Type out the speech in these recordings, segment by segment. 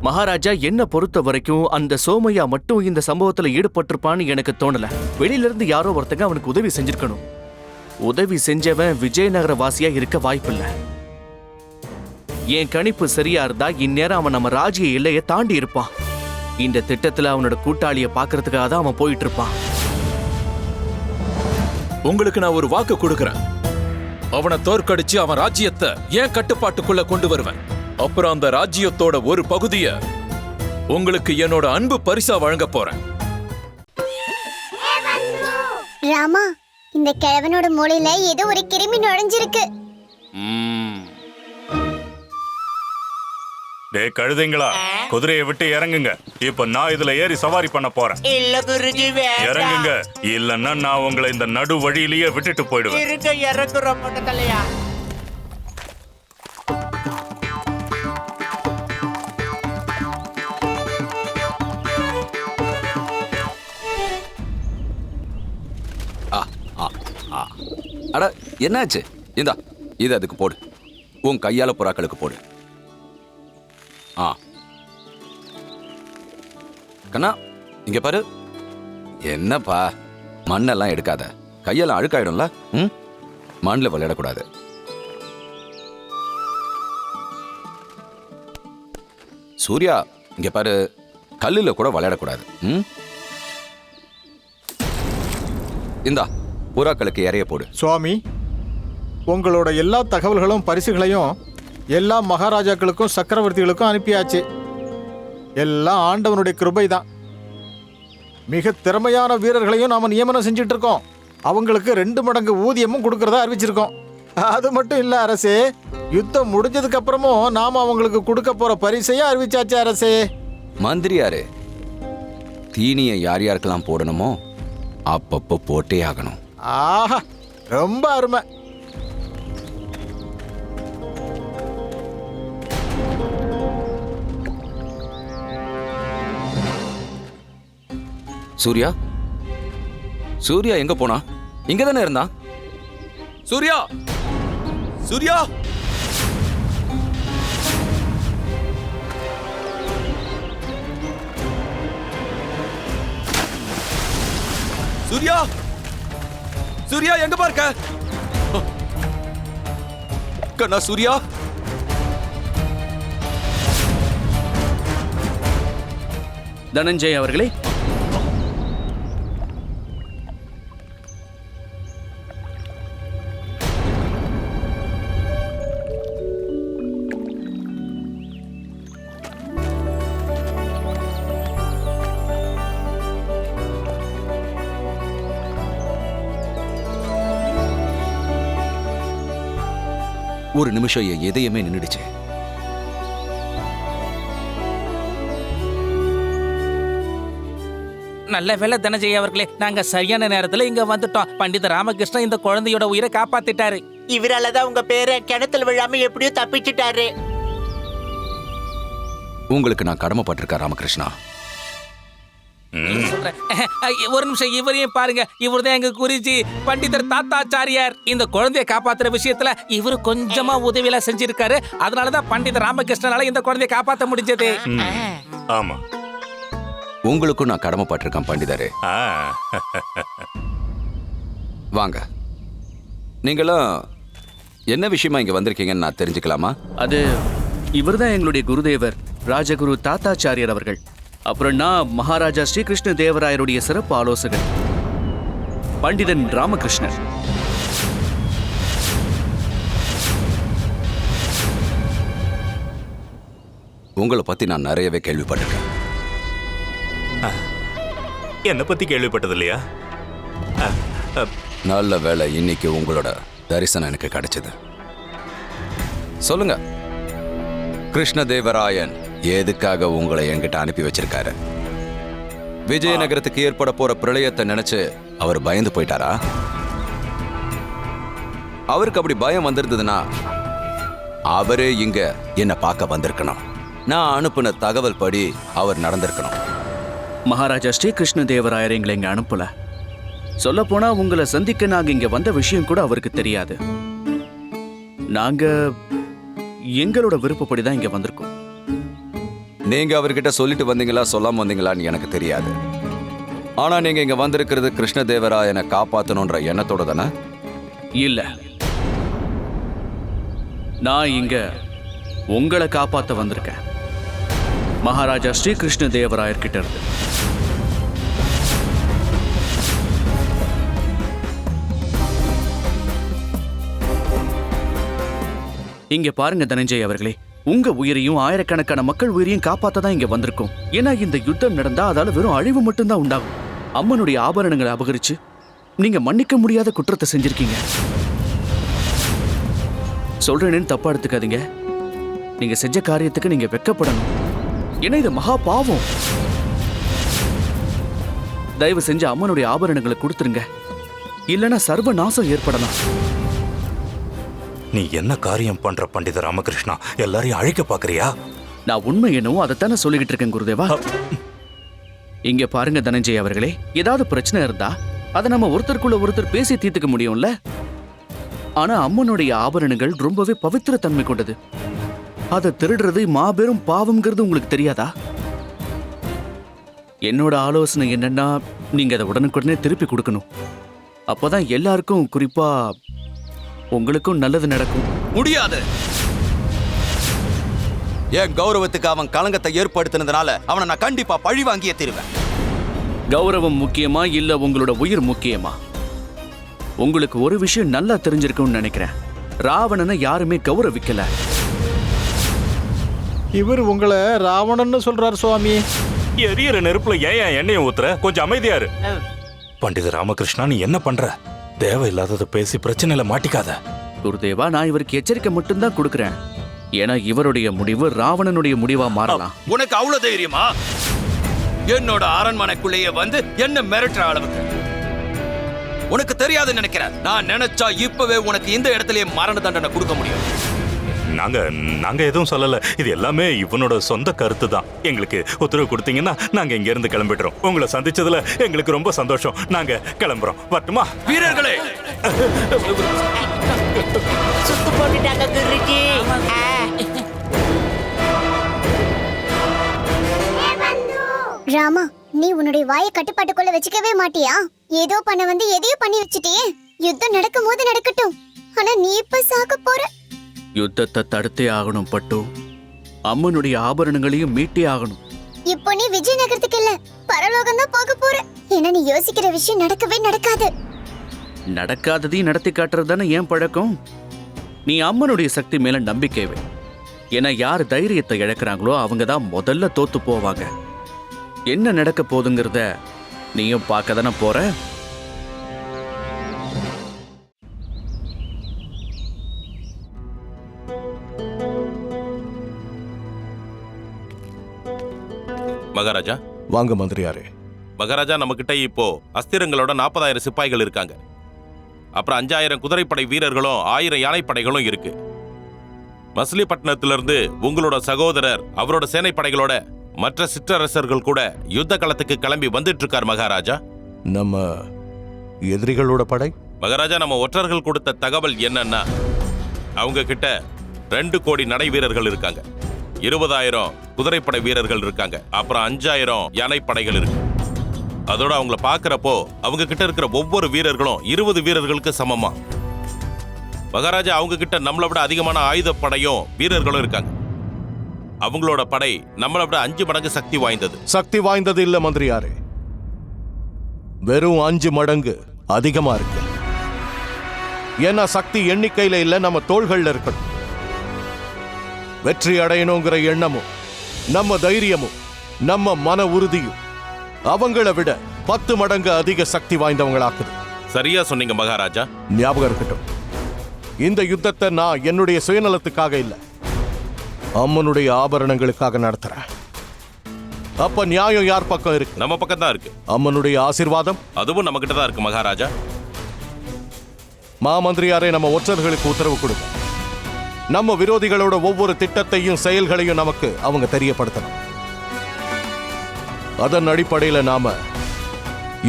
மகாராஜா என்ன பொறுத்த வரைக்கும் அந்த சோமையா மட்டும் இந்த சம்பவத்துல ஈடுபட்டிருப்பான்னு எனக்கு தோணல. வெளியில இருந்து யாரோ ஒருத்தங்க அவனுக்கு உதவி செஞ்சிருக்கணும். உதவி செஞ்சவன் விஜயநகர வாசியா இருக்க வாய்ப்பில்ல. என் கணிப்பு சரியா இருந்தா இந்நேரம் அவன் நம்ம ராஜ்ய எல்லையை தாண்டி இருப்பான். இந்த திட்டத்துல அவனோட கூட்டாளிய பாக்குறதுக்காக தான் அவன் போயிட்டு இருப்பான். உங்களுக்கு நான் ஒரு வாக்கு கொடுக்கறேன். அவனை தோற்கடிச்சு அவன் ராஜ்யத்தை ஏன் கட்டுப்பாட்டுக்குள்ள கொண்டு வருவேன். அப்புறம் அந்த ராஜ்யத்தோட ஒரு பகுதிய உங்களுக்கு என்னோட அன்பு பரிசா வழங்க போறேன். ராமா, இந்த கிழவனோட மூளையில ஏதோ ஒரு கிருமி நுழைஞ்சிருக்கு. டேய் கழுதைங்களா, குதிரையை விட்டு இறங்குங்க. இப்ப நான் இதுல ஏறி சவாரி பண்ண போறேன். இல்ல குருஜி, இறங்குங்க, இல்லன்னா நான் உங்களை இந்த நடு வழியிலேயே விட்டுட்டு போயிடுவேன். இருக்க இறக்குறோம் தலையா. அட என்னாச்சு? இந்தா இது அதுக்கு போடு. உன் கையால புறாக்களுக்கு போடு. கண்ணா இங்க பாரு. என்னப்பா, மண்ணெல்லாம் எடுக்காத. கையெல்லாம் அழுக்காயிடும்ல. மண்ணில் விளையாடக்கூடாது. சூர்யா இங்க பாரு, கல்லுல கூட விளையாடக்கூடாது. இந்தா புறாக்களுக்கு இறைய போடு. சுவாமி, உங்களோட எல்லா தகவல்களும் பரிசுகளையும் எல்லா மகாராஜாக்களுக்கும் சக்கரவர்த்திகளுக்கும் அனுப்பியாச்சு. எல்லாம் ஆண்டவனுடைய கிருபை தான். மிக திறமையான வீரர்களையும் நாம நியமனம் செஞ்சுட்டு இருக்கோம். அவங்களுக்கு 2 மடங்கு ஊதியமும் கொடுக்கறதா அறிவிச்சிருக்கோம். அது மட்டும் இல்ல அரசே, யுத்தம் முடிஞ்சதுக்கு அப்புறமும் நாம அவங்களுக்கு கொடுக்க போற பரிசையும் அறிவிச்சாச்சு அரசே. மந்திரியாரு, தீனியை யார் யாருக்கெல்லாம் போடணுமோ அப்பப்போ போட்டே ஆகணும். ஆஹா, ரொம்ப அருமை. சூர்யா, சூர்யா எங்க போனா? இங்க தானே இருந்தான். சூர்யா, சூர்யா, சூர்யா, சூர்யா எங்க பார்க்க? கண்ணா சூர்யா, தனஞ்சய் அவர்களே, ஒரு நிமிஷம் என் இதயமே நின்னுடுச்சு. நல்ல வேலை தனஜெய் அவர்களே, நாங்க சரியான நேரத்துல இங்க வந்துட்டோம். பண்டித ராமகிருஷ்ணன் இந்த குழந்தையோட உயிரை காப்பாத்திட்டாரு. இவராலதான் உங்க பேரை கிணத்துல விழாம எப்படியோ தப்பிச்சிட்டாரு. உங்களுக்கு நான் கடமைப்பட்டிருக்கேன் ராமகிருஷ்ணா. ஒரு நிமிஷம், இவரையும் பாருங்க. இவர் தான் எங்க குருஜி பண்டிதர் தாத்தாச்சாரியார். இந்த குழந்தைய காப்பாத்துற விஷயத்துல இவரு கொஞ்சமா உதவியெல்லாம் செஞ்சிருக்காரு. அதனாலதான் பண்டிதர் ராமகிருஷ்ணனால இந்த குழந்தைய காப்பாத்த முடிஞ்சது. ஆமா, உங்களுக்கும் நான் கடமைப்பட்டிருக்கேன் பண்டிதரே. வாங்க, நீங்களும் என்ன விஷயமா இங்க வந்திருக்கீங்கன்னு நான் தெரிஞ்சுக்கலாமா? அது இவர்தான் எங்களுடைய குருதேவர் ராஜகுரு தாத்தாச்சாரியர் அவர்கள். அப்புறம் நான் மகாராஜா ஸ்ரீகிருஷ்ண தேவராயருடைய சிறப்பு ஆலோசகர் பண்டிதன் ராமகிருஷ்ணன். உங்களை பத்தி நான் நிறையவே கேள்விப்பட்டிருக்கேன். என்னை பத்தி கேள்விப்பட்டது இல்லையா? நல்ல வேளை இன்னைக்கு உங்களோட தரிசனம் எனக்கு கிடைச்சது. சொல்லுங்க, கிருஷ்ணதேவராயன் எதுக்காக உங்களை என்கிட்ட அனுப்பி வச்சிருக்காரு? விஜயநகரத்துக்கு ஏற்பட போற பிரளயத்தை நினைச்சு அவர் பயந்து போயிட்டாரா? அவருக்கு அப்படி பயம் வந்திருந்ததுன்னா அவரே இங்க என்ன பார்க்க வந்திருக்கணும். நான் அனுப்பின தகவல் படி அவர் நடந்திருக்கணும். மகாராஜா ஸ்ரீகிருஷ்ண தேவராயர் எங்களை இங்க அனுப்பல. சொல்ல போனா உங்களை சந்திக்க நாங்க இங்க வந்த விஷயம் கூட அவருக்கு தெரியாது. நாங்க எங்களோட விருப்பப்படி தான் இங்க வந்திருக்கோம். நீங்க அவர்கிட்ட சொல்லிட்டு வந்தீங்களா சொல்லாம வந்தீங்களான்னு எனக்கு தெரியாது. ஆனா நீங்க இங்க வந்திருக்கிறது கிருஷ்ணதேவராயனை காப்பாத்தணும்ன்ற எண்ணத்தோட தானே? இல்ல, நான் இங்க உங்களை காப்பாத்த வந்திருக்கேன், மகாராஜா ஸ்ரீ கிருஷ்ணதேவராயர்கிட்ட இருந்து. இங்க பாருங்க தனஞ்சய் அவர்களே, உங்க உயிரையும் ஆயிரக்கணக்கான மக்கள் உயிரையும் காப்பாத்த தான் இங்க வந்திருக்கோம். ஏன்னா இந்த யுத்தம் நடந்தா அதால வெறும் அழிவு மட்டும்தான் உண்டாகும். அம்மனுடைய ஆபரணங்களை அபகரிச்சு நீங்க மன்னிக்க முடியாத குற்றத்தை செஞ்சிருக்கீங்க. சொல்றேன்னு தப்பா எடுத்துக்காதீங்க. நீங்க செஞ்ச காரியத்துக்கு நீங்க வெட்கப்படணும். ஏன்னா இது மகா பாவம். தயவு செஞ்சு அம்மனுடைய ஆபரணங்களை கொடுத்துருங்க, இல்லைன்னா சர்வ நாசம் ஏற்படலாம். நீ என்ன காரியம் பண்ற பண்டித ராமகிருஷ்ணா? எல்லாரையும் அழிக்க பாக்குறியா? நான் உண்மை என்னவோ அதைத்தானே சொல்லிக்கிட்டு இருக்கேன் குருதேவா. இங்க பாருங்க தனஞ்சய் அவர்களே, ஏதாவது பிரச்சனை இருந்தா அதை நம்ம ஒருத்தருக்குள்ள ஒருத்தர் பேசி தீர்த்துக்க முடியும்ல. ஆனா அம்மனுடைய ஆபரணங்கள் ரொம்பவே பவித்திர தன்மை கொண்டது. அதை திருடுறது மாபெரும் பாவம்ங்கிறது உங்களுக்கு தெரியாதா? என்னோட ஆலோசனை என்னன்னா, நீங்க அதை உடனுக்குடனே திருப்பி கொடுக்கணும். அப்பதான் எல்லாருக்கும், குறிப்பா உங்களுக்கும் நல்லது நடக்கும். முடியாது. என் கௌரவத்துக்கு அவன் களங்கத்தை ஏற்படுத்தினதுனால அவனை நான் கண்டிப்பா பழி வாங்கியே தருவேன். கௌரவம் முக்கியமா இல்ல உங்களோட உயிர் முக்கியமா? உங்களுக்கு ஒரு விஷயம் நல்லா தெரிஞ்சிருக்கும்னு நினைக்கிறேன். ராவணனை யாருமே கௌரவிக்கல. இவர் உங்களை ராவணன்னு சொல்றார் சுவாமி. எரியற நெருப்புல ஏன் எண்ணெயை ஊத்துற? கொஞ்சம் அமைதியா இரு. பண்டித ராமகிருஷ்ணா, நீ என்ன பண்ற? தேவையில்லாததை பேசி பிரச்சனையில மாட்டிக்காத. குருதேவா, நான் இவருக்கு எச்சரிக்கை மட்டும்தான் கொடுக்கிறேன். ஏன்னா இவருடைய முடிவு ராவணனுடைய முடிவா மாறலாம். உனக்கு அவ்வளவு தைரியமா என்னோட அரண்மனைக்குள்ளேயே வந்து என்ன மிரட்டுற அளவுக்கு? உனக்கு தெரியாதுன்னு நினைக்கிறேன். நான் நினைச்சா இப்பவே உனக்கு இந்த இடத்துலயே மரண தண்டனை கொடுக்க முடியும். நாங்க எதுவும் சொல்லல. இது எல்லாமே இவனோட சொந்த கருத்து தான். எங்களுக்கு உத்தரவு கொடுத்தீங்கன்னா நாங்க இங்க இருந்து கிளம்பிடுறோம். உங்களை சந்திச்சதுல எங்களுக்கு ரொம்ப சந்தோஷம். நாங்க கிளம்புறோம். வரட்டுமா? வீரர்களே, சுத்து போட்டுட்டாங்க குருஜி. ராமா, நீ உன்னுடைய வாயை கட்டுப்பாட்டுக்குள்ள வச்சுக்கவே மாட்டியா? ஏதோ பண்ண வந்து எதையோ பண்ணி வச்சுட்டியே. யுத்தம் நடக்கும் போது நடக்கட்டும். ஆனா நீ இப்ப சாக போற. யுத்தத்தை தடுத்தே ஆகணும் பட்டு. அம்மனுடைய ஆபரணங்களையும் மீட்டே ஆகணும். இப்போ நீ விஜயநகரத்துக்கு இல்ல, பரலோகம் தான் போக போற. ஏன்னா நீ யோசிக்கிற விஷயம் நடக்கவே நடக்காது. நடக்காததையும் நடத்தி காட்டுறது தானே ஏன் பழக்கம். நீ அம்மனுடைய சக்தி மேல நம்பிக்கை வை. ஏன்னா யார் தைரியத்தை இழக்கிறாங்களோ அவங்க தான் முதல்ல தோத்து போவாங்க. என்ன நடக்க போகுதுங்கிறத நீயும் பார்க்க தானே போற. மகாராஜா. வாங்க மந்திரியாரே. மகாராஜா, நம்ம கிட்ட இப்போ அஸ்திரங்களோட 40,000 சிப்பாய்கள் இருக்காங்க. அப்புறம் 5,000 குதிரைப்படை வீரர்களும் 1000 யானைப்படைகளும் இருக்கு. மசிலிப்பட்டினத்திலிருந்து உங்களோட சகோதரர் அவரோட சேனைப்படைகளோட மற்ற சிற்றரசர்கள் கூட யுத்த களத்துக்கு கிளம்பி வந்துட்டு இருக்கார் மகாராஜா. நம்ம எதிரிகளோட படை? மகாராஜா, நம்ம ஒற்றர்கள் கொடுத்த தகவல் என்னன்னா, அவங்க கிட்ட 2 கோடி நடை வீரர்கள் இருக்காங்க, 20,000 குதிரைப்படை வீரர்கள் இருக்காங்க, அப்புறம் 5,000 யானைப்படைகள் இருக்கு. அதோட அவங்கள பாக்குறப்போ அவங்க கிட்ட இருக்கிற ஒவ்வொரு வீரர்களும் 20 வீரர்களுக்கு சமமா. மகாராஜா, அவங்க கிட்ட நம்மளை விட அதிகமான ஆயுதப்படையும் வீரர்களும் இருக்காங்க. அவங்களோட படை நம்மளை விட 5 மடங்கு சக்தி வாய்ந்தது. சக்தி வாய்ந்தது இல்ல மந்திரியாரே, வெறும் 5 மடங்கு அதிகமா இருக்கு. ஏன்னா சக்தி எண்ணிக்கையில இல்ல, நம்ம தோள்கள்ல இருக்கணும். வெற்றி அடையணுங்கிற எண்ணமும் நம்ம தைரியமும் நம்ம மன உறுதியும் அவங்கள விட 10 மடங்கு அதிக சக்தி வாய்ந்தவங்களாக்குது. சரியா சொன்னீங்க மகாராஜா. ஞாபகம் இருக்கட்டும், இந்த யுத்தத்தை நான் என்னுடைய சுயநலத்துக்காக இல்ல, அம்மனுடைய ஆபரணங்களுக்காக நடத்துறேன். அப்ப நியாயம் யார் பக்கம் இருக்கு? நம்ம பக்கம் தான் இருக்கு. அம்மனுடைய ஆசீர்வாதம் அதுவும் நம்ம கிட்ட தான் இருக்கு மகாராஜா. மாமந்திரியாரே, நம்ம ஒற்றர்களுக்கு உத்தரவு கொடுங்க. நம்ம விரோதிகளோட ஒவ்வொரு திட்டத்தையும் செயல்களையும் நமக்கு அவங்க தெரியப்படுத்தணும். அதன் அடிப்படையில் நாம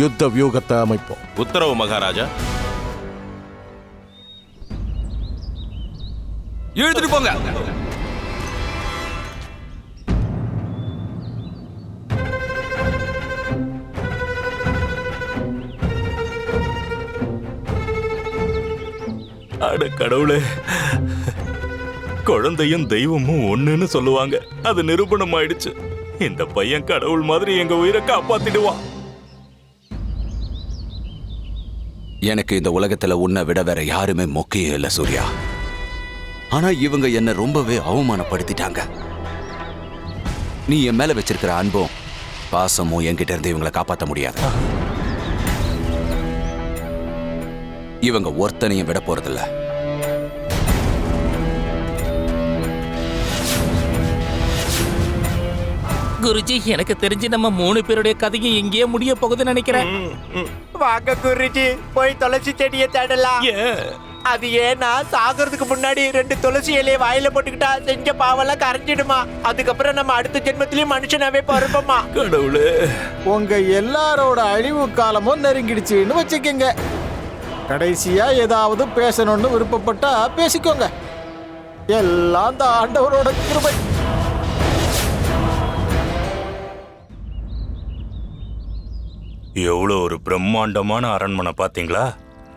யுத்த வியூகத்தை அமைப்போம். உத்தரவு மகாராஜா. இழுத்துட்டு போங்க. அட கடவுளே, குழந்தையும் தெய்வமும் ஒண்ணுன்னு சொல்லுவாங்க. அது நிரூபணம் ஆயிடுச்சு. இந்த பையன் கடவுள் மாதிரி எங்க உயிரை காப்பாத்திடுவான். எனக்கு இந்த உலகத்துல உன்னை விட வேற யாருமே முக்கியம் இல்ல சூர்யா. ஆனா இவங்க என்ன ரொம்பவே அவமானப்படுத்திட்டாங்க. நீ என் மேல வச்சிருக்கிற அன்பும் பாசமும் என்கிட்ட இருந்து இவங்களை காப்பாற்ற முடியாது. இவங்க ஒருத்தனையும் விட போறதில்ல. குருஜி, எனக்கு தெரிஞ்சு நம்ம 3 பேருடைய கதையும் எங்கேயே முடிய போகுதுன்னு நினைக்கிறேன். வாங்க குருஜி, போய் துளசி செடியை தேடலாம். அது ஏன்னா சாகிறதுக்கு முன்னாடி 2 துளசி இலையை வாயில போட்டுக்கிட்டா செஞ்ச பாவெல்லாம் கரைஞ்சிடுமா. அதுக்கப்புறம் நம்ம அடுத்த ஜென்மத்திலயும் மனுஷனாவே பிறப்போமா. கடவுளே, உங்க எல்லாரோட அழிவு காலமும் நெருங்கிடுச்சுன்னு வச்சுக்கோங்க. கடைசியா ஏதாவது பேசணும்னு விருப்பப்பட்டா பேசிக்கோங்க. எல்லாம் அந்த ஆண்டவரோட கிருபை. எவ்வளவு ஒரு பிரம்மாண்டமான அரண்மனை பாத்தீங்களா?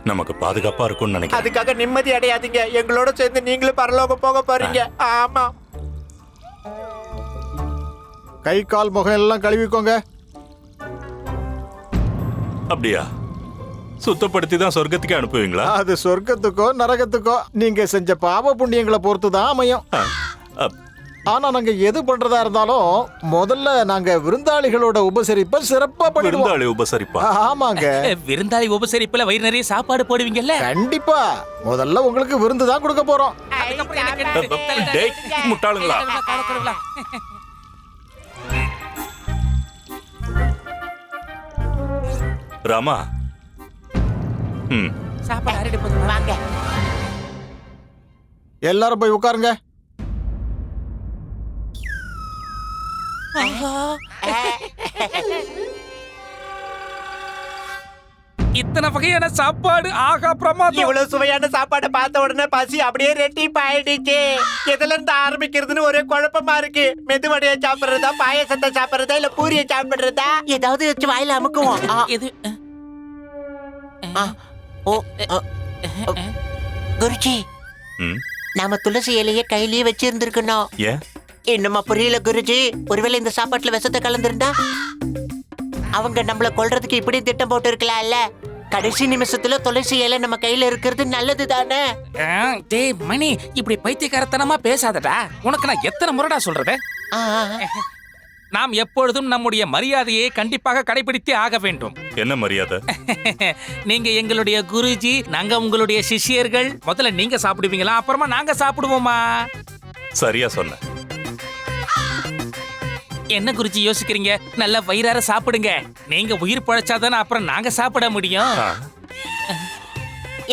நமக்கு பாதுகாப்பா இருக்கும்னு நினைக்கிறேன். அதுக்காக நிம்மதி அடையாதீங்க. எங்களோட சேர்ந்து நீங்களும் பரலோகம் போக போறீங்க. ஆமா. கை கால் முகம் எல்லாம் கழுவிக்கோங்க. அப்படியா? சுத்தப்படுத்தி தான் சொர்க்கத்துக்கு அனுப்புவீங்களா? அது சொர்க்கத்துக்கோ நரகத்துக்கோ நீங்க செஞ்ச பாவ புண்ணியங்களை பொறுத்து தான் அமையும். ஆனா நாங்க எது பண்றதா இருந்தாலும் முதல்ல நாங்க விருந்தாளிகளோட உபசரிப்பை சிறப்பா பண்ணிடுவோம். விருந்தாளி உபசரிப்பா? ஆமாங்க. விருந்தாளி உபசரிப்புல வயிறு நிறைய சாப்பாடு போடுவீங்கல்ல? கண்டிப்பா. முதல்ல உங்களுக்கு விருந்து தான் கொடுக்க போறோம். டேய், முட்டாளுங்களா? ராமா, சாப்பாடு ஆறிட போகுது. வாங்க. எல்லாரும் போய் உட்காருங்க. இத்தனை வகையான சாப்பாடு, ஆகா பிரமாதம். இவ்வளவு சுவையான சாப்பாடை பார்த்த உடனே பசி அப்படியே ரெட்டிப்பு ஆயிடுச்சு. எதுல இருந்து ஆரம்பிக்கிறதுன்னு ஒரே குழப்பமா இருக்கு. மெதுவடையை சாப்பிடுறதா, பாயசத்தை சாப்பிடுறதா, இல்ல பூரியை சாப்பிடுறதா? ஏதாவது வச்சு வாயில அமுக்குவோம். எது? குருஜி, நாம துளசி இலைய கையிலேயே வச்சிருந்திருக்கணும். ஏன் இன்னுமா புரியல குருஜி? ஒருவேளை இந்த சாப்பாட்டுல விஷத்தை கலந்துருந்தா அவங்க நம்மள கொல்றதுக்கு இப்படி திட்டம் போட்டு இருக்கலாம்ல. கடைசி நிமிஷத்துல துளசி இலை நம்ம கையில இருக்கிறது நல்லது தானே? டேய் மணி, இப்படி பைத்தியக்காரத்தனமா பேசாதடா. உனக்கு நான் எத்தனை முறைடா சொல்றது? நாம் எப்பொழுதும் நம்முடைய மரியாதையை கண்டிப்பாக கடைபிடித்தே ஆக வேண்டும். என்ன மரியாதை? நீங்க எங்களுடைய குருஜி, நாங்க உங்களுடைய சிஷ்யர்கள். முதல்ல நீங்க சாப்பிடுவீங்களா, அப்புறமா நாங்க சாப்பிடுவோமா? சரியா சொன்ன. என்ன குருஜி யோசிக்கிறீங்க? நல்ல வயிறார சாப்பிடுங்க. நீங்க உயிர் பழைச்சாதானே அப்புறம் நாங்க சாப்பிட முடியும்.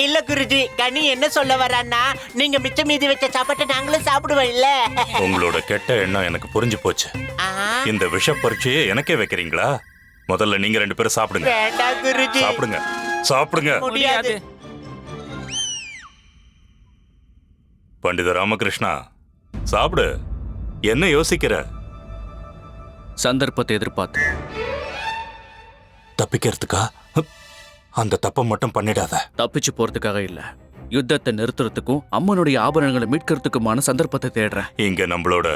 இல்ல குருஜி, கனி என்ன சொல்ல வரான்னா, நீங்க மிச்ச மீதி வச்ச சாப்பாட்டை நாங்களும் சாப்பிடுவோம் இல்ல. உங்களோட கெட்ட எண்ணம் எனக்கு புரிஞ்சு போச்சு. இந்த விஷ பரீட்சையை எனக்கே வைக்கிறீங்களா? முதல்ல நீங்க 2 பேரும் சாப்பிடுங்க. வேண்டாம் குருஜி. சாப்பிடுங்க, சாப்பிடுங்க. முடியாது. பண்டித ராமகிருஷ்ணா, சாப்பிடு. என்ன யோசிக்கிற? சந்தர்ப்பத்தை எதிர்பார்த்து தப்பிக்கிறதுக்கா? அந்த தப்பை மட்டும் பண்ணிடாத. தப்பிச்சு போறதுக்காக இல்ல, யுத்தத்தை நிறுத்துறதுக்கும் அம்மனுடைய ஆபரணங்களை மீட்கிறதுக்குமான சந்தர்ப்பத்தை தேடுறேன். இங்க நம்மளோட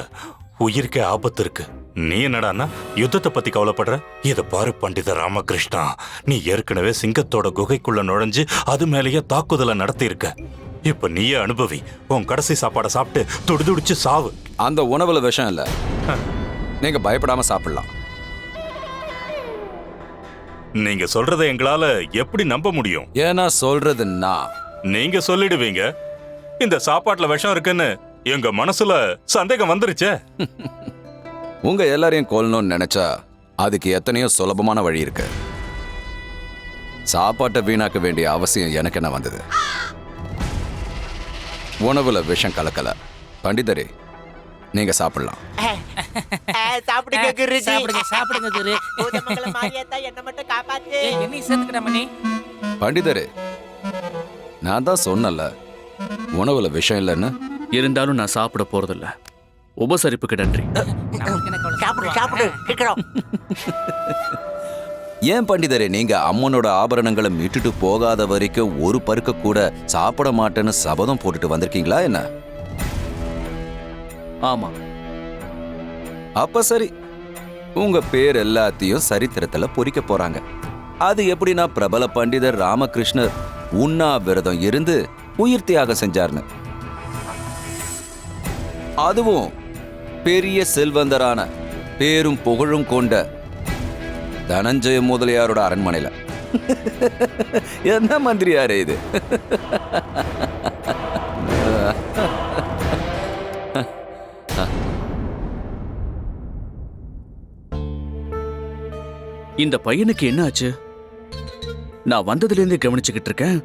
உயிருக்கே ஆபத்து இருக்கு. நீ என்னடான்னா யுத்தத்தை பத்தி கவலைப்படுற? இத பாரு பண்டித ராமகிருஷ்ணா, நீ ஏற்கனவே சிங்கத்தோட குகைக்குள்ள நுழைஞ்சு அது மேலேயே தாக்குதலை நடத்தி இருக்க. இப்ப நீயே அனுபவி. உன் கடைசி சாப்பாடை சாப்பிட்டு துடிதுடிச்சு சாவு. அந்த உணவுல விஷம் இல்ல, நீங்க பயப்படாம சாப்பிடலாம். நீங்க சொல்றதை எங்களால எப்படி நம்ப முடியும்? ஏன்னா சொல்றதுன்னா நீங்க சொல்லிடுவீங்க. இந்த சாப்பாட்டுல விஷம் இருக்குன்னு எங்க மனசுல சந்தேகம் வந்துருச்சே. உங்க எல்லாரையும் கொல்லணும்னு நினைச்சா அதுக்கு எத்தனையோ சுலபமான வழி இருக்கு. சாப்பாட்டை வீணாக்க வேண்டிய அவசியம் எனக்கு என்ன வந்தது? உணவுல விஷம் கலக்கல. பண்டிதரே, நீங்க சாப்பிடலாம். சாப்பிடுங்க குருஜி. சாப்பிடுங்க சாப்பிடுங்க குரு. பூதமங்கல மாரியாத்தா என்ன மட்டும் காப்பாத்து. என்ன சேர்த்துக்கிற மணி? பண்டிதரே, நான் தான் சொன்னல உணவுல விஷம் இல்லைன்னு. இருந்தாலும் நான் சாப்பிட போறதில்ல. உபசரிப்புக்கு நன்றி. சாப்பிடு சாப்பிடு சீக்கிரம். ஏன் பண்டிதரே, நீங்க அம்மனோட ஆபரணங்களை மீட்டுட்டு போகாத வரைக்கும் ஒரு பருக்க கூட சாப்பிட மாட்டேன்னு சபதம் போட்டுட்டு வந்திருக்கீங்களா என்ன? ஆமா. அப்ப சரி, உங்க பேர் எல்லாத்தையும் சரித்திரத்துல பொறிக்க போறாங்க. அது எப்படின்னா, பிரபல பண்டிதர் ராமகிருஷ்ணர் உண்ணாவிரதம் இருந்து உயிர் தியாகம் செஞ்சார்னு. அதுவும் பெரிய செல்வந்தரான பேரும் புகழும் கொண்ட தனஞ்சய முதலியாரோட அரண்மனையில. என்ன மந்திரியாரே இது? இந்த பையனுக்கு என்ன ஆச்சு? நான் வந்ததுல இருந்து கவனிச்சுக்கிட்டு இருக்கேன்,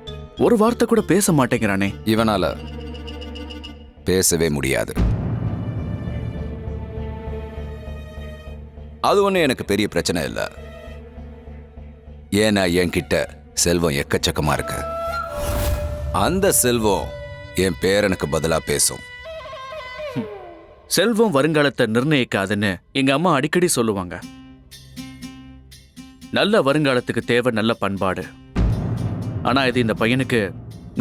ஒரு வார்த்தை கூட பேச மாட்டேங்கிறானே. இவனால பேசவே முடியாது. அது ஒண்ணு எனக்கு பெரிய பிரச்சனை இல்லை. ஏன்னா என்கிட்ட செல்வம் எக்கச்சக்கமா இருக்கு. அந்த செல்வம் என் பேரனுக்கு பதிலா பேசும். செல்வம் வருங்காலத்தை நிர்ணயிக்காதுன்னு எங்க அம்மா அடிக்கடி சொல்லுவாங்க. நல்ல வருங்காலத்துக்கு தேவை நல்ல பண்பாடு. ஆனா இது இந்த பையனுக்கு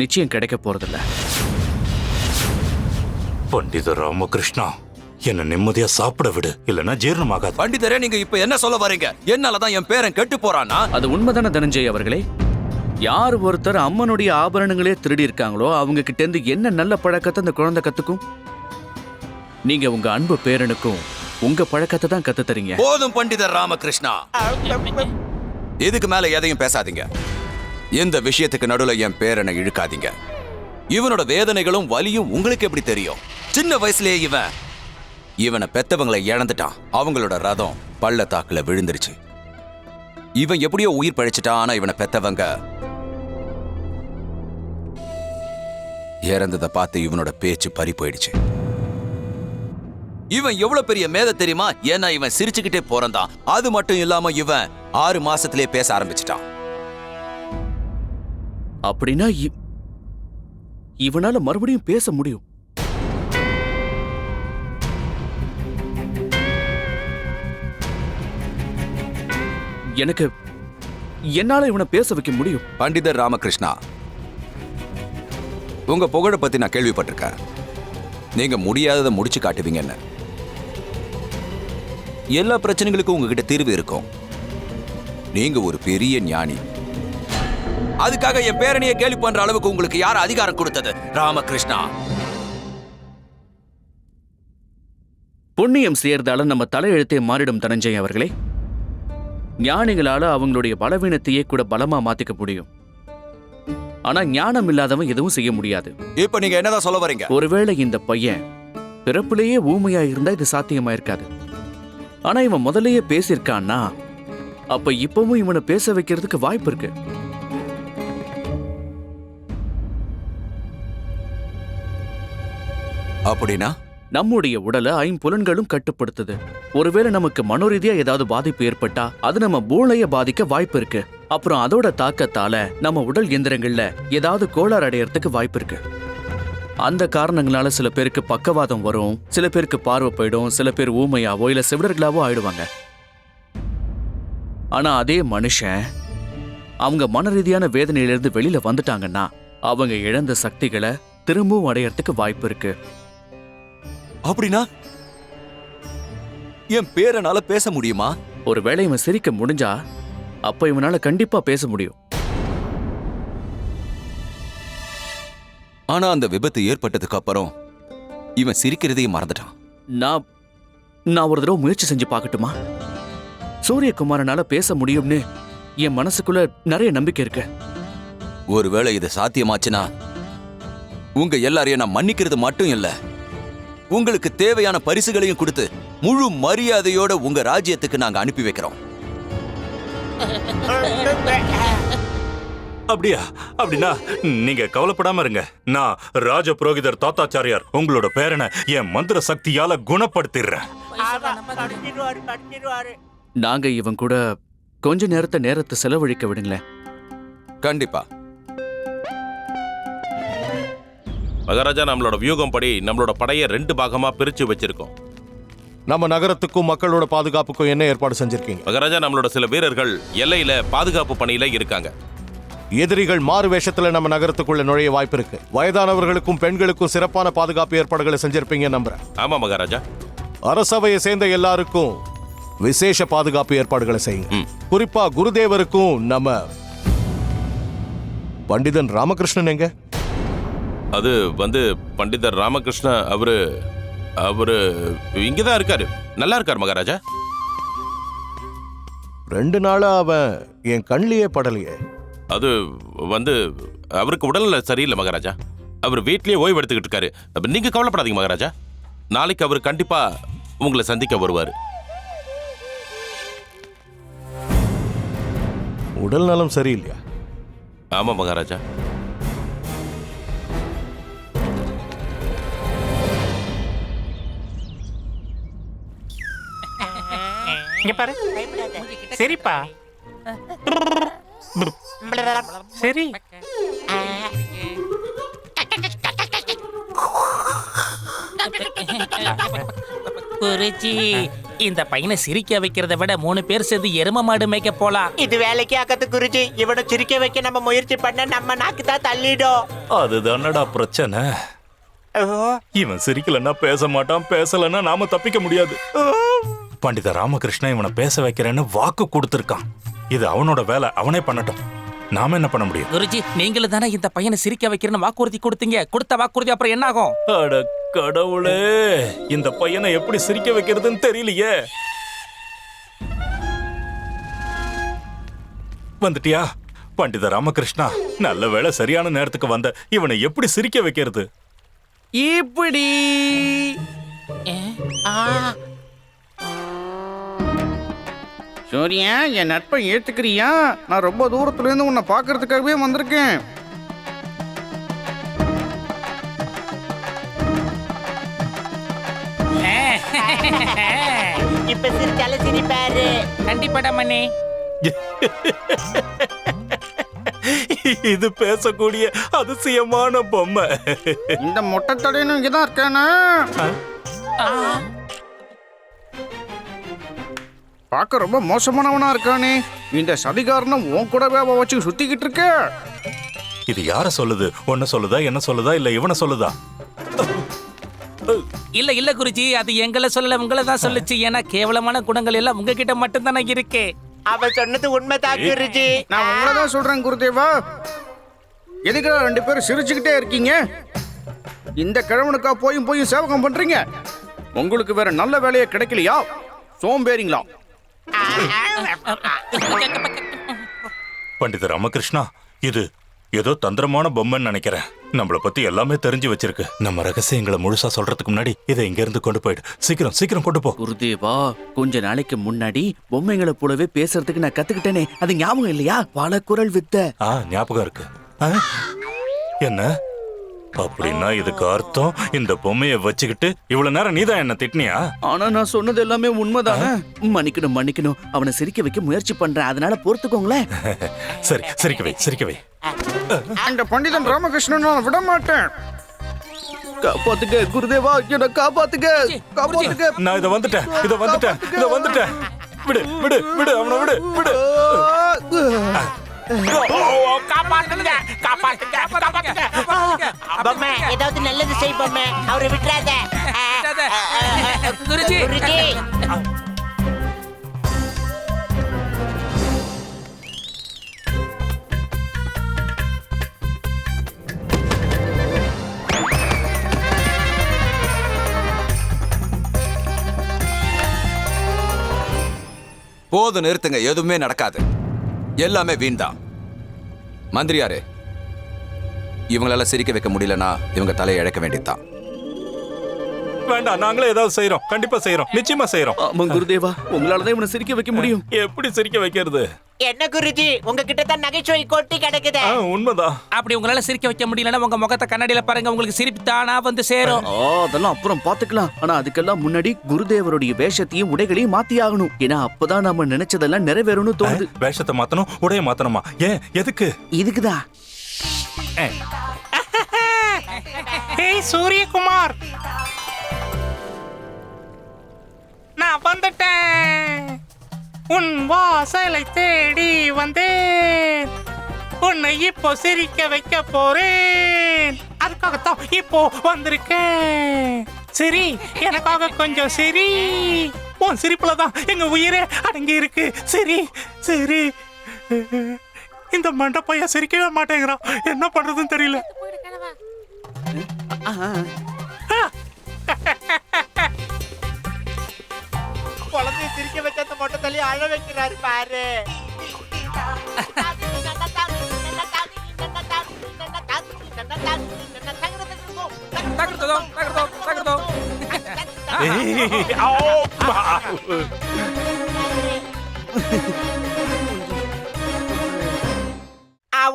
நிச்சயம் கிடைக்க போறதில்ல. பண்டித ராமகிருஷ்ணா, என்ன நிம்மதியா சாப்பிட விடு, இல்லைன்னா ஜீரணமாகாது. பண்டிதரே, நீங்க இப்ப என்ன சொல்ல வரீங்க? என்னாலதான் என் பேரன் கெட்டு போறானா? அது உண்மைதானே தனஞ்சய் அவர்களே? யார் ஒருத்தர் அம்மனுடைய ஆபரணங்களே திருடி இருக்காங்களோ அவங்க கிட்ட இருந்து என்ன நல்ல பழக்கத்தை அந்த குழந்தை கத்துக்கும்? நீங்க உங்க அன்பு பேரனுக்கும் உங்க பழக்கத்தை தான் கத்து தரீங்க. போதும் பண்டிதர் ராமகிருஷ்ணா, இதுக்கு மேல எதையும் பேசாதீங்க. இந்த விஷயத்துக்கு நடுவுல என் பேரனை இழுக்காதீங்க. இவனோட வேதனைகளும் வலியும் உங்களுக்கு எப்படி தெரியும்? சின்ன வயசுலயே இவனை பெத்தவங்களை இழந்துட்டான். அவங்களோட ரதம் பள்ளத்தாக்குல விழுந்துருச்சு. இவன் எப்படியோ உயிர் பழிச்சிட்டான். ஆனா இவனை பெத்தவங்க இறந்ததை பார்த்து இவனோட பேச்சு பறி போயிடுச்சு. இவன் எவ்வளவு பெரிய மேத தெரியுமா? ஏன்னா இவன் சிரிச்சுக்கிட்டே போறான். அது மட்டும் இல்லாம இவன் 6 மாசத்திலே பேச ஆரம்பிச்சிட்டான். அப்படின்னா இவனால மறுபடியும் பேச முடியும். என்னால இவனை பேச வைக்க முடியும். பண்டிதர் ராமகிருஷ்ணா, உங்க புகழ பத்தி நான் கேள்விப்பட்டிருக்கேன். நீங்க முடியாததை முடிச்சு காட்டுவீங்கன்னு. எல்லா பிரச்சனைகளுக்கும் உங்ககிட்ட தீர்வு இருக்கும். நீங்க ஒரு பெரிய ஞானி. அதுக்காக என் பேரனையை கேள்வி பண்ற அளவுக்கு உங்களுக்கு யார் அதிகாரம் கொடுத்தது? ராமகிருஷ்ணா, புண்ணியம் சேர்ந்தால நம்ம தலையெழுத்தே மாறிடும் தனஞ்சய் அவர்களே. ஞானிகளால அவங்களுடைய பலவீனத்தையே கூட பலமா மாத்திக்க முடியும். ஆனா ஞானம் இல்லாதவன் எதுவும் செய்ய முடியாது. இப்ப நீங்க என்னதான் சொல்ல வரீங்க? ஒருவேளை இந்த பையன் பிறப்பிலேயே ஊமையா இருந்தா இது சாத்தியமா இருக்காது. ஆனா இவன் முதல்லயே பேசியிருக்கான்னா அப்ப இப்பவும் இவனை பேச வைக்கிறதுக்கு வாய்ப்பு இருக்கு. அப்படின்னா நம்முடைய உடலை 5 புலன்களும் கட்டுப்படுத்துது. ஒருவேளை நமக்கு மனோரீதியா ஏதாவது பாதிப்பு ஏற்பட்டா அது நம்ம மூளைய பாதிக்க வாய்ப்பு இருக்கு. அப்புறம் அதோட தாக்கத்தால நம்ம உடல் எந்திரங்கள்ல ஏதாவது கோளாறு அடையறதுக்கு வாய்ப்பு இருக்கு. அந்த காரணங்களால சில பேருக்கு பக்கவாதம் வரும், சில பேருக்கு பார்வை போயிடும், சில பேர் ஊமையாவோ இல்ல செவிடர்களாவோ ஆயிடுவாங்க. ஆனா அதே மனுஷன் அவங்க மன ரீதியான வேதனையிலிருந்து வெளியில வந்துட்டாங்கன்னா அவங்க இழந்த சக்திகளை திரும்பவும் அடையறதுக்கு வாய்ப்பு இருக்கு. அப்படின்னா என் பேரனால பேச முடியுமா? ஒருவேளை இவன் சிரிக்க முடிஞ்சா அப்ப இவனால கண்டிப்பா பேச முடியும். ஆனா அந்த விபத்து ஏற்பட்டதுக்கு அப்புறம் இவன் சிரிக்கிறதையும் மறந்துட்டான். நான் ஒரு தடவை முயற்சி செஞ்சு பார்க்கட்டுமா? சூரியகுமாரனால பேச முடியும்னு என் மனசுக்குள்ள நிறைய நம்பிக்கை இருக்கு. ஒருவேளை இது சாத்தியமாச்சுன்னா உங்க எல்லாரையும் நான் மன்னிக்கிறது மட்டும் இல்ல, உங்களுக்கு தேவையான பரிசுகளையும் கொடுத்து முழு மரியாதையோட உங்க ராஜ்யத்துக்கு நாங்க அனுப்பி வைக்கிறோம். அப்படியா? அப்படின்னா நீங்க கவலைப்படாம இருங்க. நான் ராஜ புரோகிதர் தாத்தாச்சாரியார் உங்களோட பேரனை என் மந்திர சக்தியால குணப்படுத்திடுறேன். நாங்க இவன் கூட கொஞ்ச நேரத்தை செலவழிக்க விடுங்களேன். கண்டிப்பா. மகாராஜா, நம்மளோட வியூகம் படி நம்மளோட படையை 2 பாகமா பிரிச்சு வச்சிருக்கோம். நம்ம நகரத்துக்கும் மக்களோட பாதுகாப்புக்கும் என்ன ஏற்பாடு செஞ்சிருக்கீங்க? மகாராஜா, நம்மளோட சில வீரர்கள் எல்லையில பாதுகாப்பு பணியில இருக்காங்க. எதிரிகள் மாறு வேஷத்துல நம்ம நகரத்துக்குள்ள நுழைய வாய்ப்பு இருக்கு. வயதானவர்களுக்கும் பெண்களுக்கும் சிறப்பான பாதுகாப்பு ஏற்பாடுகளை செஞ்சிருப்பீங்க நம்புறேன். ஆமா மகாராஜா. அரசவையை சேர்ந்த எல்லாருக்கும் விசேஷ பாதுகாப்பு ஏற்பாடுகளை செய்யுங்க. குறிப்பா குருதேவருக்கும் நம்ம பண்டிதன் ராமகிருஷ்ணன் எங்க? அது பண்டிதர் ராமகிருஷ்ண அவரு இங்கதான் இருக்காரு. நல்லா இருக்காரு மகாராஜா. 2 நாளா அவன் என் கண்ணிலேயே படலையே. அது அவருக்கு உடல்நல சரியில்லை மகாராஜா. அவர் வீட்லயே ஓய்வு எடுத்துக்கிட்டு இருக்காரு. நீங்க கவலைப்படாதீங்க மகாராஜா. நாளைக்கு அவர் கண்டிப்பா உங்களை சந்திக்க வருவாரு. உடல் நலம் சரியில்லையா? ஆமா மகாராஜா. இங்க பாரு. சரிப்பா. சரி. குருஜி, இந்த பையனை சிரிக்க வைக்கிறத விட 3 பேர் சேர்ந்து எரும மாடு மேய்க்க போலாம். இது வேலைக்கு ஆகாது குருஜி. இவனை சிரிக்க வைக்க நம்ம முயற்சி பண்ண நம்ம நாக்கு தான் தள்ளிடும். அதுதானடா பிரச்சனை. இவன் சிரிக்கலன்னா பேச மாட்டான், பேசலன்னா நாம தப்பிக்க முடியாது. பண்டித ராமகிருஷ்ணன் இவனை பேச வைக்கிறேன்னு வாக்கு கொடுத்திருக்கான். இது அவனோட வேலை, அவனே பண்ணட்டும். நாம என்ன பண்ண முடியும்? குருஜி, நீங்களும் தானே இந்த பையனை சிரிக்க வைக்கிறேன்னு வாக்குறுதி கொடுத்தீங்க. கொடுத்த வாக்குறுதி அப்புறம் என்ன ஆகும்? அட கடவுளே, இந்த பையனை எப்படி சிரிக்க வைக்கிறதுன்னு தெரியலையே. வந்துட்டியா பண்டித ராமகிருஷ்ணா? நல்ல வேளை, சரியான நேரத்துக்கு வந்த. இவனை எப்படி சிரிக்க வைக்கிறது? இப்படி சூரியா, என் நட்பை ஏத்துக்கிறியா? நான் ரொம்ப தூரத்துல இருந்து உன்னை பாக்குறதுக்காகவே வந்திருக்கேன். இப்ப சிரிச்சாலும் சிரிப்பாரு. கண்டிப்பாடா மண்ணே. இது பேசக்கூடிய அதிசயமான பொம்மை. இந்த மொட்டை தடையனும் இங்கதான் இருக்கானா? பார்க்க ரொம்ப மோசமானவனா இருக்கானே. இந்த சதிகாரனும் உன் கூடவே வச்சு சுத்திக்கிட்டு இருக்க. இது யார சொல்லுது? உன்ன சொல்லுதா, என்ன சொல்லுதா, இல்ல இவனை சொல்லுதா? இல்ல குருஜி, அது எங்களை சொல்லல, உங்களை தான் சொல்லுச்சு. ஏன்னா கேவலமான குணங்கள் எல்லாம் உங்ககிட்ட மட்டும் தானே இருக்கு. அவ சொன்னது உண்மைதான் குருஜி. நான் உங்களதான் சொல்றேன் குருதேவா. எதுக்குடா 2 பேரும் சிரிச்சுக்கிட்டே இருக்கீங்க? இந்த கிழவனுக்கா போயும் சேவகம் பண்றீங்க? உங்களுக்கு வேற நல்ல வேலையே கிடைக்கலையா? சோம்பேறிங்களா? பண்டித ராமகிருஷ்ணா, இது ஏதோ தந்திரமான பொம்மைன்னு நினைக்கிறேன். நம்மள பத்தி எல்லாமே தெரிஞ்சு வச்சிருக்கு. நம்ம ரகசியங்களை முழுசா சொல்றதுக்கு முன்னாடி இதை இங்க இருந்து கொண்டு போயிடு. சீக்கிரம் கொண்டு போ. குருதேவா, கொஞ்ச நாளைக்கு முன்னாடி பொம்மைங்களை போலவே பேசுறதுக்கு நான் கத்துக்கிட்டேனே, அது ஞாபகம் இல்லையா? பல குரல் வித்த. ஞாபகம் இருக்கு. என்ன அப்படின்னா இதுக்கு அர்த்தம் இந்த பொம்மையை வச்சுக்கிட்டு இவ்வளவு நேரம் நீதான் என்ன திட்டினியா? ஆனா நான் சொன்னது எல்லாமே உண்மைதானே. மன்னிக்கணும். அவனை சிரிக்க வைக்க முயற்சி பண்றேன், அதனால பொறுத்துக்கோங்களேன். சரி, சிரிக்க வை. அந்த பண்டிதன் ராமகிருஷ்ணன் நான் விட மாட்டேன். காப்பாத்துங்க குருதேவா, என்ன காப்பாத்துங்க. நான் இத வந்துட்டேன். விடு அவனை விடு. காப்பாத்துங்க. பொம்மை, ஏதாவது நல்லது செய் பொம்மை. அவரை விட்டுறாத. குருஜி, போது, நிறுத்துங்க. எதுவுமே நடக்காது. எல்லாமே வீண்தான். மந்திரியாரே, இவங்களால சிரிக்க வைக்க முடியலன்னா இவங்க தலையை இழக்க வேண்டியதுதான். வேண்டாம், நாங்களே ஏதாவது செய்யறோம். கண்டிப்பா செய்யறோம், நிச்சயமா செய்யறோம். ஆமா குருதேவா, உங்களாலதான் இவனை சிரிக்க வைக்க முடியும். எப்படி சிரிக்க வைக்கிறது? என்ன குருஜி, உங்ககிட்ட தான் நகைச்சுவை கொட்டி கிடக்குது. உண்மைதான். அப்படி உங்களால சிரிக்க வைக்க முடியலன்னா உங்க முகத்தை கண்ணாடியில பாருங்க, உங்களுக்கு சிரிப்பு தானா வந்து சேரும். அதெல்லாம் அப்புறம் பாத்துக்கலாம். ஆனா அதுக்கெல்லாம் முன்னாடி குருதேவருடைய வேஷத்தையும் உடைகளையும் மாத்தி ஆகணும். ஏன்னா அப்பதான் நம்ம நினைச்சதெல்லாம் நிறைவேறும்னு தோணுது. வேஷத்தை மாத்தணும், உடைய மாத்தணுமா? ஏன், எதுக்கு? இதுக்குதான். சூரியகுமார், நான் வந்துட்டேன். உன் வாசலை தேடி வந்தேன். உன்னை இப்போ சிரிக்க வைக்க போறேன். அதுக்காகத்தான் இப்போ வந்திருக்கேன். சரி, எனக்காக கொஞ்சம் சரி. உன் சிரிப்புல தான் எங்க உயிரே அடங்கி இருக்கு. சரி சரி. இந்த மண்ட பையன் சிரிக்கவே மாட்டேங்கிறான். என்ன பண்றதுன்னு தெரியல. குழந்தைய சிரிக்க வச்ச அந்த மொட்டை தள்ளி அழ வைக்கிறாரு பாரு.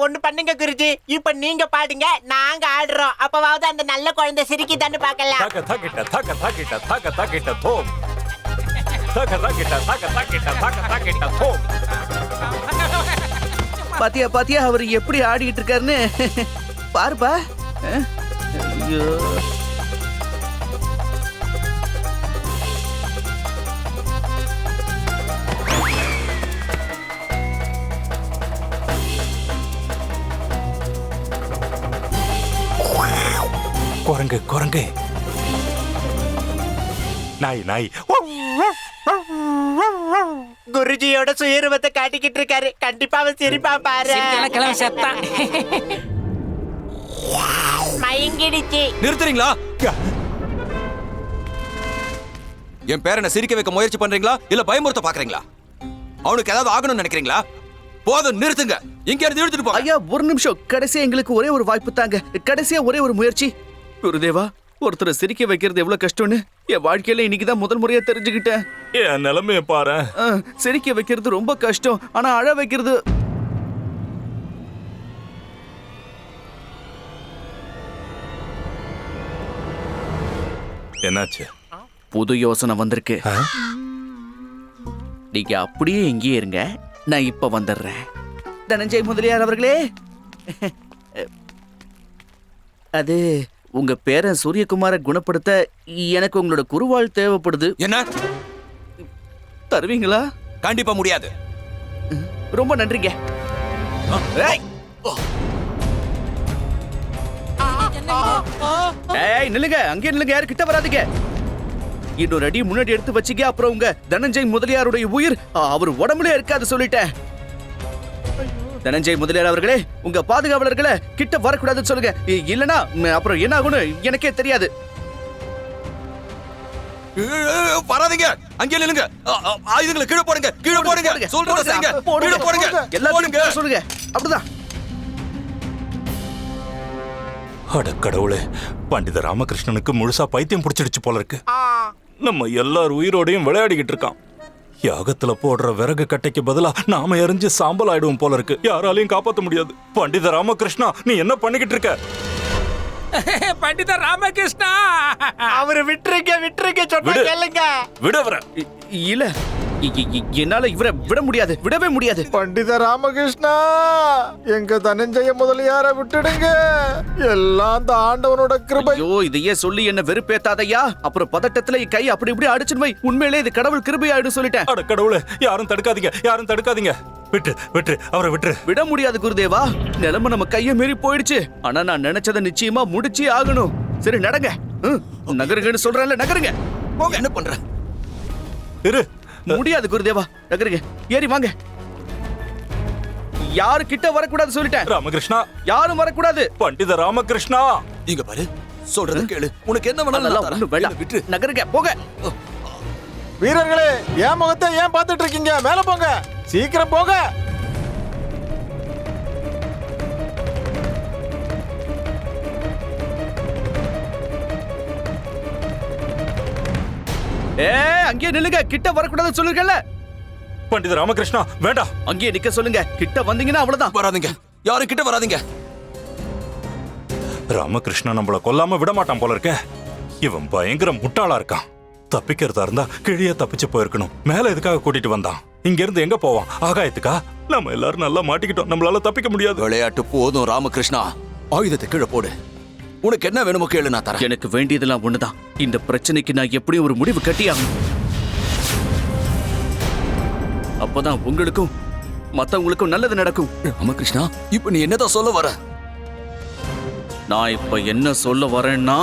ஒண்ணு பண்ணுங்க குருஜி, இப்ப நீங்க பாடுங்க, நாங்க ஆடுறோம். அப்பவாவது அந்த நல்ல குழந்தை சிரிக்கிதான்னு பாக்கலாம். பாத்தியா பாத்தியா அவர் எப்படி ஆடிட்டு இருக்காருன்னு பாருப்பா. ஐயோ, குரங்கு குரங்கு நாய் நாய். குருஜியோட சுயரூபத்தை காட்டிக்கிட்டு இருக்காரு. கண்டிப்பா அவன் சிரிப்பான் பாரு. மயங்கிடுச்சு. நிறுத்துறீங்களா? என் பேரனை சிரிக்க வைக்க முயற்சி பண்றீங்களா இல்ல பயமுறுத்த பாக்குறீங்களா? அவனுக்கு ஏதாவது ஆகணும்னு நினைக்கிறீங்களா? போதும், நிறுத்துங்க. இங்க இருந்து இழுத்துட்டு போ. ஐயா ஒரு நிமிஷம். கடைசியா எங்களுக்கு ஒரே ஒரு வாய்ப்பு தாங்க. கடைசியா ஒரே ஒரு முயற்சி. குருதேவா, ஒருத்தரை சிரிக்க வைக்கிறது எவ்வளவு கஷ்டம்னு என் வாழ்க்கையில இன்னைக்குதான் முதல் முறையா தெரிஞ்சுக்கிட்டேன். என் நிலைமைய பாரு. சிரிக்க வைக்கிறது ரொம்ப கஷ்டம், ஆனா அழ வைக்கிறது என்னாச்சு? புது யோசனை வந்திருக்கு. நீங்க அப்படியே இங்கேயே இருங்க, நான் இப்ப வந்துடுறேன். தனஞ்சய் முதலியார் அவர்களே, அது உங்க பேரன் சூரியகுமாரை குணப்படுத்த எனக்கு உங்களோட குருவாள் தேவைப்படுது. என்ன தருவீங்களா? கண்டிப்பா முடியாது. ரொம்ப நன்றிங்க. ஏய் நில்லுங்க, அங்கே நில்லுங்க, யாரு கிட்ட வராதீங்க. இன்னொரு அடி முன்னாடி எடுத்து வச்சுக்க, அப்புறம் உங்க தனஞ்சய் முதலியாருடைய உயிர் அவர் உடம்புல இருக்காது சொல்லிட்டேன். தனஞ்சய் முதலியார் அவர்களே, உங்க பாதுகாவலர்களை கிட்ட வரக்கூடாதுன்னு சொல்லுங்க. இல்லனா அப்புறம் என்ன ஆகும்னு எனக்கே தெரியாது. வராதீங்க, அங்கே நில்லுங்க. ஆயுதங்களை கீழே போடுங்க, கீழே போடுங்க. சொல்றத செய்யுங்க, கீழே போடுங்க. எல்லாரும் சொல்லுங்க. அப்படிதான். அட கடவுளே, பண்டித ராமகிருஷ்ணனுக்கு முழுசா பைத்தியம் பிடிச்சிடுச்சு போல இருக்கு. நம்ம எல்லார் உயிரோடையும் விளையாடிக்கிட்டு இருக்கான். யாகத்துல போடுற விறகு கட்டைக்கு பதிலா நாம எரிஞ்சு சாம்பல் ஆயிடுவோம் போல இருக்கு. யாராலையும் காப்பாத்த முடியாது. பண்டித ராமகிருஷ்ணா, நீ என்ன பண்ணிக்கிட்டு இருக்க? பண்டித ராமகிருஷ்ணா, அவரு விட்டுருங்க சொன்னா கேளுங்க. விட வர இல்ல, என்னால இவரை விட முடியாது, விடவே முடியாது. பண்டித ராமகிருஷ்ணா, எங்க தனஞ்சய முதலியார விட்டுடுங்க. எல்லாம் அந்த ஆண்டவனோட கிருபை. ஐயோ, இதையே சொல்லி என்ன வெறுப்பேத்தாதையா. அப்புறம் பதட்டத்துல என் கை அப்படி இப்படி அடிச்சுன்னு போய் உண்மையிலே இது கடவுள் கிருபை ஆயிடும் சொல்லிட்டேன். அட கடவுளே, யாரும் தடுக்காதீங்க, யாரும் தடுக்காதீங்க. விட்டு அவரை விட்டு. விட முடியாது குருதேவா, நிலைமை நம்ம கைய மீறி போயிடுச்சு. ஆனா நான் நினைச்சதை நிச்சயமா முடிச்சே ஆகணும். சரி நடங்க, நகருங்கன்னு சொல்றேன்ல, நகருங்க. போங்க. என்ன பண்ற? இரு. முடியாது குருதேவா, நகருங்க, ஏறி வாங்க. யாரு கிட்ட வரக்கூடாது சொல்லிட்டேன். ராமகிருஷ்ணா, யாரும் வரக்கூடாது. பண்டித ராமகிருஷ்ணா, இங்க பாரு, சொல்றது கேளு. உனக்கு என்ன வேணாலும் விட்டு நகருங்க, போங்க. வீரர்களே, ஏன் முகத்தை ஏன் பார்த்துட்டு இருக்கீங்க? மேல போங்க, சீக்கிரம் போங்க. அங்கே நில்லுங்க, கிட்ட வரக்கூடாது சொல்லுங்கல்ல. பண்டித ராமகிருஷ்ணா, வேண்டாம். அங்கே நிக்க சொல்லுங்க. கிட்ட வந்தீங்கன்னா அவ்வளவுதான். வராதீங்க, யாரும் கிட்ட வராதீங்க. ராமகிருஷ்ணா நம்மள கொல்லாம விட மாட்டான் போல இருக்க. இவன் பயங்கர முட்டாளா இருக்கான். தப்பிக்கிறதா இருந்தா கிழிய தப்பிச்சு போயிருக்கணும். மேல எதுக்காக கூட்டிட்டு வந்தான்? இங்க இருந்து எங்க போவான்? ஆகாயத்துக்கா? நம்ம எல்லாரும் நல்லா மாட்டிக்கிட்டோம். நம்மளால தப்பிக்க முடியாது. விளையாட்டு போதும் ராமகிருஷ்ணா, ஆயுதத்தை கீழே போடு. உனக்கு என்ன வேணுமோ கேளு, நான் தரேன். எனக்கு வேண்டியதெல்லாம் ஒண்ணுதான். இந்த பிரச்சனைக்கு நான் எப்படியும் ஒரு முடிவு கட்டியாகணும். அப்பதான் உங்களுக்கும் மத்தவங்களுக்கும் நல்லது நடக்கும். ராமகிருஷ்ணா, இப்ப நீ என்னதான் சொல்ல வர? நான் இப்ப என்ன சொல்ல வரேன்னா,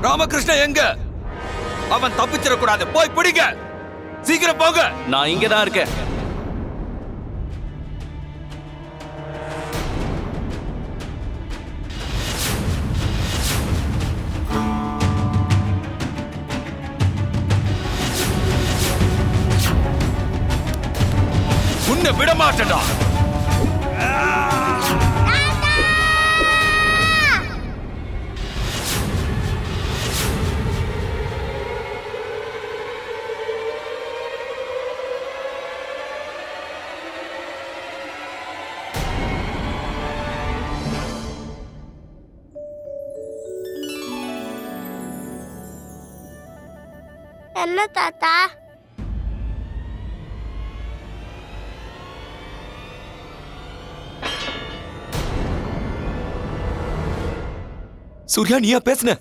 ராமகிருஷ்ணா எங்க? அவன் தப்பிச்சிடக்கூடாது. போய் பிடிங்க, சீக்கிரம் போங்க. நான் இங்கதான் இருக்கேன். உன்னை விட மாட்டேன்டா. என்ன தாத்தா? சூர்யா, நீயா பேசுன?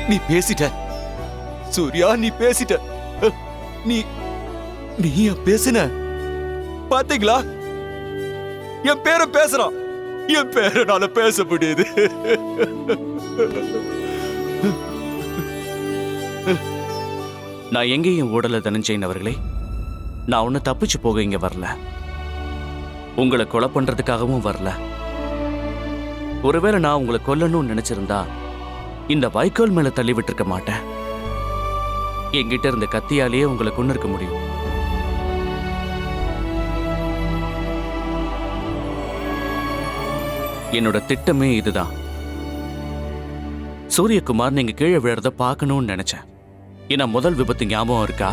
நீ பேசிட்ட சூர்யா, நீ பேசிட்ட. நீயா பேசுன? பாத்தீங்களா, என் பேரை பேசுறான். என் பேரனால பேச முடியுது. நான் எங்கேயும் ஓடல தனஞ்சயன் அவர்களே. நான் ஒன்னும் தப்பிச்சு போக இங்க வரல. உங்களை கொலை பண்றதுக்காகவும் வரல. ஒருவேளை நான் உங்களை கொல்லணும்னு நினைச்சிருந்தா இந்த வைக்கோல் மேல தள்ளி விட்டுருக்க மாட்டேன். என்கிட்ட இருந்த கத்தியாலேயே உங்களை கொண்டு இருக்க முடியும். என்னோட திட்டமே இதுதான். சூரியகுமார் நீங்க கீழே விழறத பார்க்கணும்னு நினைச்சேன். ஏன்னா முதல் விபத்து ஞாபகம் இருக்கா?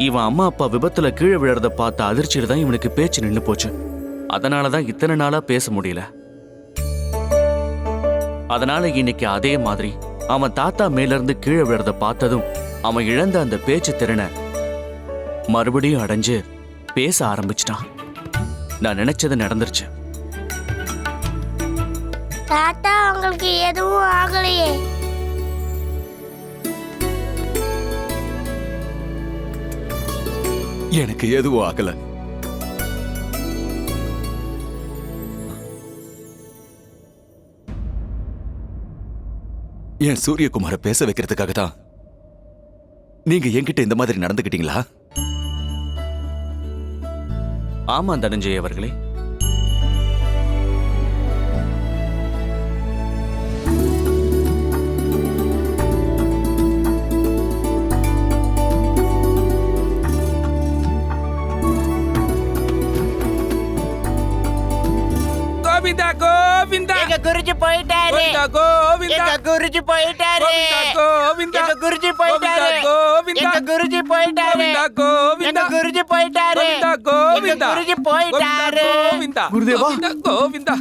இவன் அம்மா அப்பா விபத்துல கீழே விழறத பார்த்த அதிர்ச்சியில தான் இவனுக்கு பேச்சு நின்னு போச்சு. அதனாலதான் இத்தனை நாளா பேச முடியல. அதனால இன்னைக்கு அதே மாதிரி அவன் தாத்தா மேல இருந்து கீழே விழறத பார்த்ததும் அவன் இழந்த அந்த பேச்சு திறனை மறுபடியும் அடைஞ்சு பேச ஆரம்பிச்சிட்டான். நான் நினைச்சது நடந்துருச்சு. தாத்தா, உங்களுக்கு எதுவும் ஆகலையே? எனக்கு எதுவும் ஆகல. என் சூரியகுமார பேச வைக்கிறதுக்காக தான் நீங்க என்கிட்ட இந்த மாதிரி நடந்துக்கிட்டீங்களா? ஆமா தனஞ்சய் அவர்களே. கோவிந்தா கோவிந்தா, எங்க குருஜி போயிட்டாரு. கோவிந்தா கோவிந்தா, எங்க குருஜி போயிட்டாரு. கோவிந்தா கோவிந்தா, எங்க குருஜி போயிட்டாரு. கோவிந்தா எங்க குருஜி போயிட்டாரு. கோவிந்தா கோவிந்தா, எங்க குருஜி போயிட்டாரு. கோவிந்தா கோவிந்தா, எங்க குருஜி போயிட்டாரு. கோவிந்தா குருதேவா. கோவிந்தா.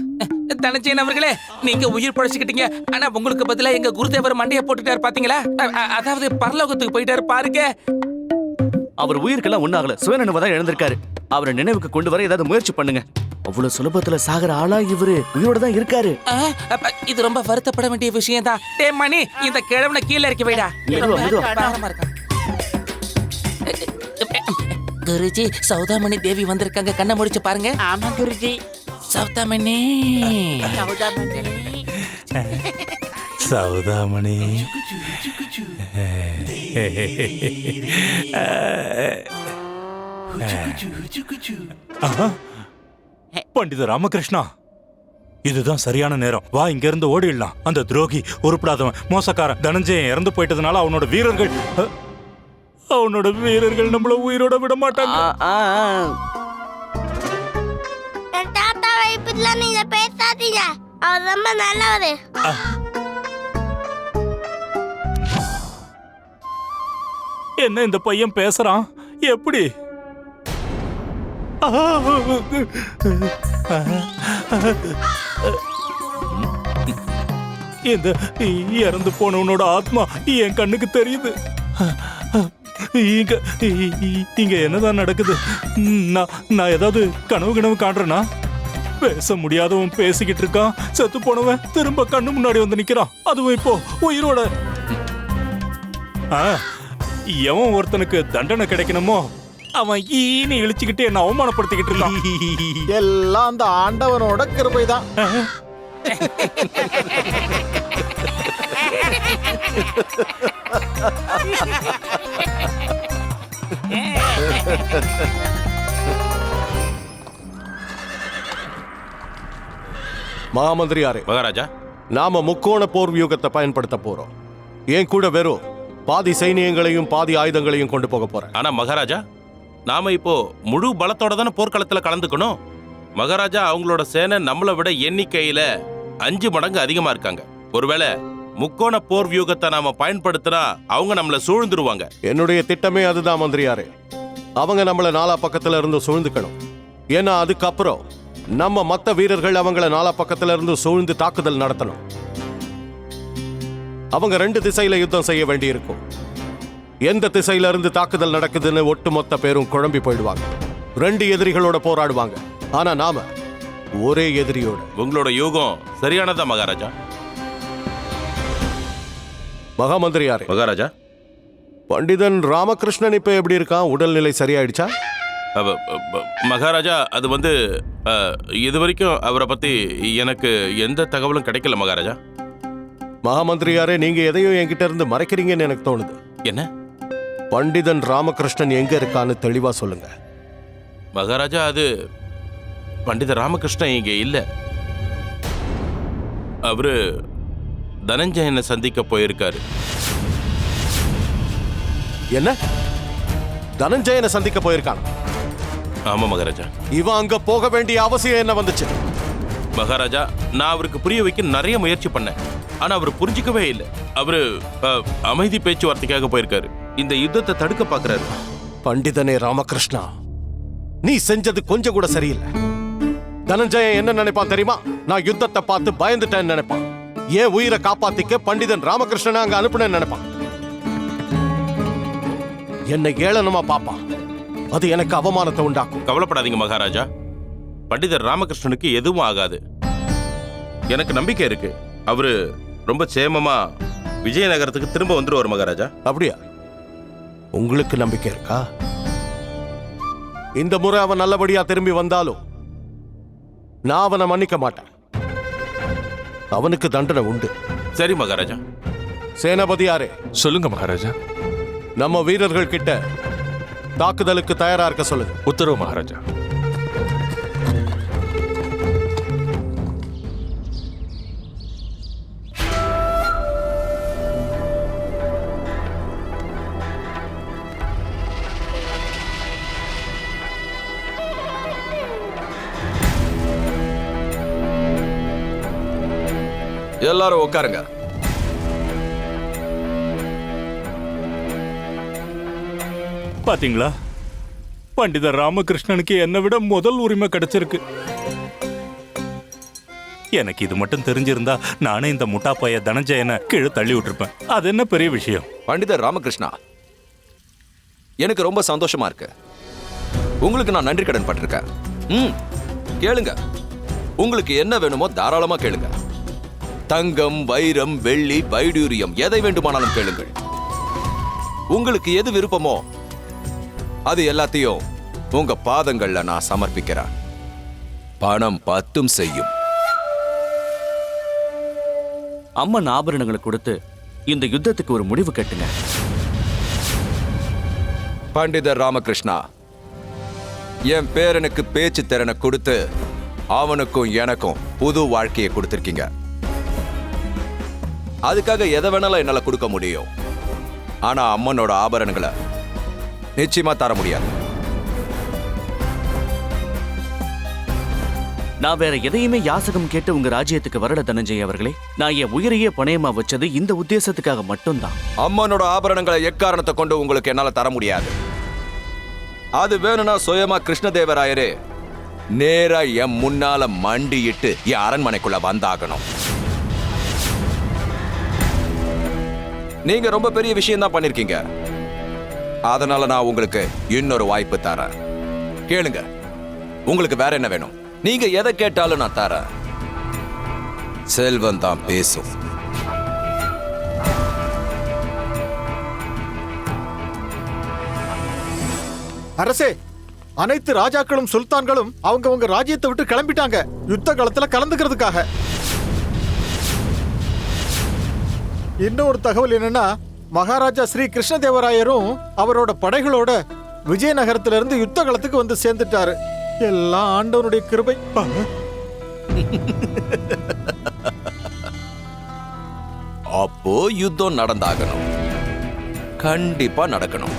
தனஞ்சயன் அவர்களே, நீங்க உயிர் பழச்சிக்கிட்டீங்க. ஆனா உங்களுக்கு பதிலா எங்க குருதேவர் மண்டைய போட்டுட்டாரு பாத்தீங்களா? அதாவது பரலோகத்துக்கு போயிட்டாரு பாருங்க. அவர் உயிருக்கெல்லாம் ஒண்ணாகல, சுயநினைவு தான் இழந்திருக்காரு. அவரை நினைவுக்கு கொண்டு வர ஏதாவது முயற்சி பண்ணுங்க. அவ்வளவு சுலபத்துல சாகர ஆளா இவரு உயிரோட தான் இருக்காரு. இது ரொம்ப வருத்தப்பட வேண்டிய விஷயம் தான். டேய் மணி, இந்த கிழவனை கீழே இறக்கி வைடா. பாரமா இருக்கான். குருஜி, சௌதாமணி தேவி வந்திருக்காங்க. கண்ணை முடிச்சு பாருங்க. ஆமா குருஜி. சௌதாமணி, சௌதாமணி. பண்டித ராமகிருஷ்ணா, இதுதான் சரியான நேரம். வா, இங்க இருந்து ஓடிடலாம். அந்த துரோகி, உருப்படாதவன், மோசக்காரன் தனஞ்சயன் இறந்து போயிட்டதுனால அவனோட வீரர்கள் நம்மள உயிரோட விட மாட்டாங்க. தாத்தாவை இப்படிலாம் நீங்க பேசாதீங்க. அவர் ரொம்ப நல்லவரு. என்ன இந்த பையன் பேசுறான்? எப்படி? இந்த இறந்து போனவனோட ஆத்மா என் கண்ணுக்கு தெரியுது. இங்க என்னதான் நடக்குது? நான் ஏதாவது கனவு காண்றேனா? பேச முடியாதவன் பேசிக்கிட்டு இருக்கான். செத்து போனவன் திரும்ப கண்ணு முன்னாடி வந்து நிக்கிறான். அதுவும் இப்போ உயிரோட. எவன் ஒருத்தனுக்கு தண்டனை கிடைக்கணுமோ அவன் ஈனி இழிச்சுக்கிட்டு என்ன அவமானப்படுத்திக்கிட்டு இருக்கான். எல்லாம் அந்த ஆண்டவனோட கிருபைதான். மகாமந்திரியாரே, மகாராஜா, நாம முக்கோண போர் வியூகத்தை பயன்படுத்த போறோம். ஏன் கூட வெறும் பாதி சைனியங்களையும் பாதி ஆயுதங்களையும் கொண்டு போக போறேன். ஆனா மகாராஜா, நாம இப்போ முழு பலத்தோட தானே போர்க்களத்துல கலந்துக்கணும். மகாராஜா, அவங்களோட சேனை நம்மளை விட எண்ணிக்கையில 5 மடங்கு அதிகமா இருக்காங்க. ஒருவேளை முக்கோண போர் வியூகத்தை நாம பயன்படுத்தினா அவங்க நம்மள சூழ்ந்துருவாங்க. என்னுடைய திட்டமே அதுதான் மந்திரியாரே. அவங்க நம்மள நாலா பக்கத்துல இருந்து சூழ்ந்துக்கணும். ஏன்னா அதுக்கப்புறம் நம்ம மத்த வீரர்கள் அவங்கள நாலா பக்கத்துல இருந்து சூழ்ந்து தாக்குதல் நடத்தணும். அவங்க 2 திசையில யுத்தம் செய்ய வேண்டியிருக்கும். எந்த திசையில இருந்து தாக்குதல் நடக்குதுன்னு ஒட்டுமொத்த பேரும் குழம்பி போயிடுவாங்க. 2 எதிரிகளோட போராடுவாங்க. ஆனா நாம ஒரே எதிரியோட. உங்களோட யூகம் சரியானதா மகாராஜா? மகாமந்திரியாரே, மகாராஜா, பண்டிதன் ராமகிருஷ்ணன் இப்ப எப்படி இருக்கான்? உடல்நிலை சரியாயிடுச்சா? மகாராஜா, அது வந்து இது வரைக்கும் அவரை பத்தி எனக்கு எந்த தகவலும் கிடைக்கல மகாராஜா. மகாமந்திரியாரே, நீங்க எதையும் என்கிட்ட இருந்து மறைக்கிறீங்கன்னு எனக்கு தோணுது. என்ன? பண்டிதன் ராமகிருஷ்ணன் எங்க இருக்கான்னு தெளிவா சொல்லுங்க. மகாராஜா, அது பண்டித ராமகிருஷ்ணன் இங்க இல்ல. அவரு தனஞ்சயனை சந்திக்க போயிருக்காரு. என்ன? தனஞ்சயனை சந்திக்க போயிருக்கான்? ஆமா மகாராஜா. இவன் அங்க போக வேண்டிய அவசியம் என்ன வந்துச்சு? மகாராஜா, நான் அவருக்கு புரிய வைக்க நிறைய முயற்சி பண்ணேன். ஆனா அவர் புரிஞ்சிக்கவே இல்லை. அவரு அமைதி பேச்சுவார்த்தைக்காக போயிருக்காரு. இந்த யுத்தத்தை தடுக்க பாக்குறாரு. பண்டிதனே ராமகிருஷ்ணா, நீ செஞ்சது கொஞ்சம் கூட சரியில்லை. தனஞ்சயன் என்ன நினைப்பான் தெரியுமா? நான் யுத்தத்தை பார்த்து பயந்துட்டேன்னு நினைப்பான். ஏன் உயிரை காப்பாத்திக்க பண்டிதன் ராமகிருஷ்ணனை அங்க அனுப்புனேன்னு நினைப்பான். என்னை ஏளனமா பாப்பான். அது எனக்கு அவமானத்தை உண்டாக்கும். கவலைப்படாதீங்க மகாராஜா, பண்டிதர் ராமகிருஷ்ணனுக்கு எதுவும் ஆகாது. எனக்கு நம்பிக்கை இருக்கு. அவரு ரொம்ப சேமமா விஜயநகரத்துக்கு திரும்ப வந்துருவார் மகாராஜா. அப்படியா? உங்களுக்கு நம்பிக்கை இருக்கா? இந்த முறை அவன் நல்லபடியா திரும்பி வந்தாலும் நான் அவனை மன்னிக்க மாட்டேன். அவனுக்கு தண்டனை உண்டு. சரி மகாராஜா. சேனாபதியாரே, சொல்லுங்க மகாராஜா. நம்ம வீரர்கள் கிட்ட தாக்குதலுக்கு தயாரா இருக்க சொல்லுங்க. உத்தரவு மகாராஜா. எல்லாரும் உட்காருங்க. பாத்தீங்களா, பண்டிதர் ராமகிருஷ்ணனுக்கு என்னை விட முதல் உரிமை கிடைச்சிருக்கு. எனக்கு இது மட்டும் தெரிஞ்சிருந்தா நானே இந்த முட்டாப்பைய தனஞ்சயனை கீழே தள்ளி விட்டுருப்பேன். அது என்ன பெரிய விஷயம்? பண்டிதர் ராமகிருஷ்ணா, எனக்கு ரொம்ப சந்தோஷமா இருக்கு. உங்களுக்கு நான் நன்றி கடன் பட்டிருக்கேன். கேளுங்க, உங்களுக்கு என்ன வேணுமோ தாராளமா கேளுங்க. தங்கம், வைரம், வெள்ளி, வைடூரியம், எதை வேண்டுமானாலும் கேளுங்கள். உங்களுக்கு எது விருப்பமோ அது எல்லாத்தையும் உங்க பாதங்கள்ல நான் சமர்ப்பிக்கிறேன். பணம் பத்தும் செய்யும். அம்மன் ஆபரணங்களை கொடுத்து இந்த யுத்தத்துக்கு ஒரு முடிவு கட்டுங்க. பண்டிதர் ராமகிருஷ்ணா, என் பேரனுக்கு பேச்சு திறனை கொடுத்து அவனுக்கும் எனக்கும் புது வாழ்க்கையை கொடுத்திருக்கீங்க. அதுக்காக எதை வேணாலும் என்னால கொடுக்க முடியும். ஆனா அம்மனோட ஆபரணங்களை நிச்சயமா தர முடியாது. நான் வேற எதையுமே யாசகம் கேட்டு உங்க ராஜ்யத்துக்கு வரல தனஞ்சய் அவர்களே. நான் என் உயிரையே பணயமா வச்சது இந்த உத்தேசத்துக்காக மட்டும்தான். அம்மனோட ஆபரணங்களை எக்காரணத்தை கொண்டு உங்களுக்கு என்னால தர முடியாது. அது வேணும்னா சுயமா கிருஷ்ணதேவராயரே நேரா என் முன்னால மண்டியிட்டு என் அரண்மனைக்குள்ள வந்தாகணும். நீங்க ரொம்ப பெரிய விஷயம் தான் பண்ணிருக்கீங்க. அதனால நான் உங்களுக்கு இன்னொரு வாய்ப்பு தரேன். கேளுங்க, உங்களுக்கு வேற என்ன வேணும்? நீங்க எதை கேட்டாலும் நான் தரேன். செல்வம் தான் பேசும். அரசே, அனைத்து ராஜாக்களும் சுல்தான்களும் அவங்க ராஜ்யத்தை விட்டு கிளம்பிட்டாங்க யுத்த காலத்துல கலந்துக்கிறதுக்காக. இன்னொரு தகவல் என்னன்னா, மகாராஜா ஸ்ரீ கிருஷ்ணதேவராயரும் அவரோட படைகளோட விஜயநகரத்திலிருந்து யுத்த காலத்துக்கு வந்து சேர்ந்துட்டாரு. எல்லாம் ஆண்டவனுடைய கிருபை. அப்போ யுத்தம் நடந்தாகணும். கண்டிப்பா நடக்கணும்.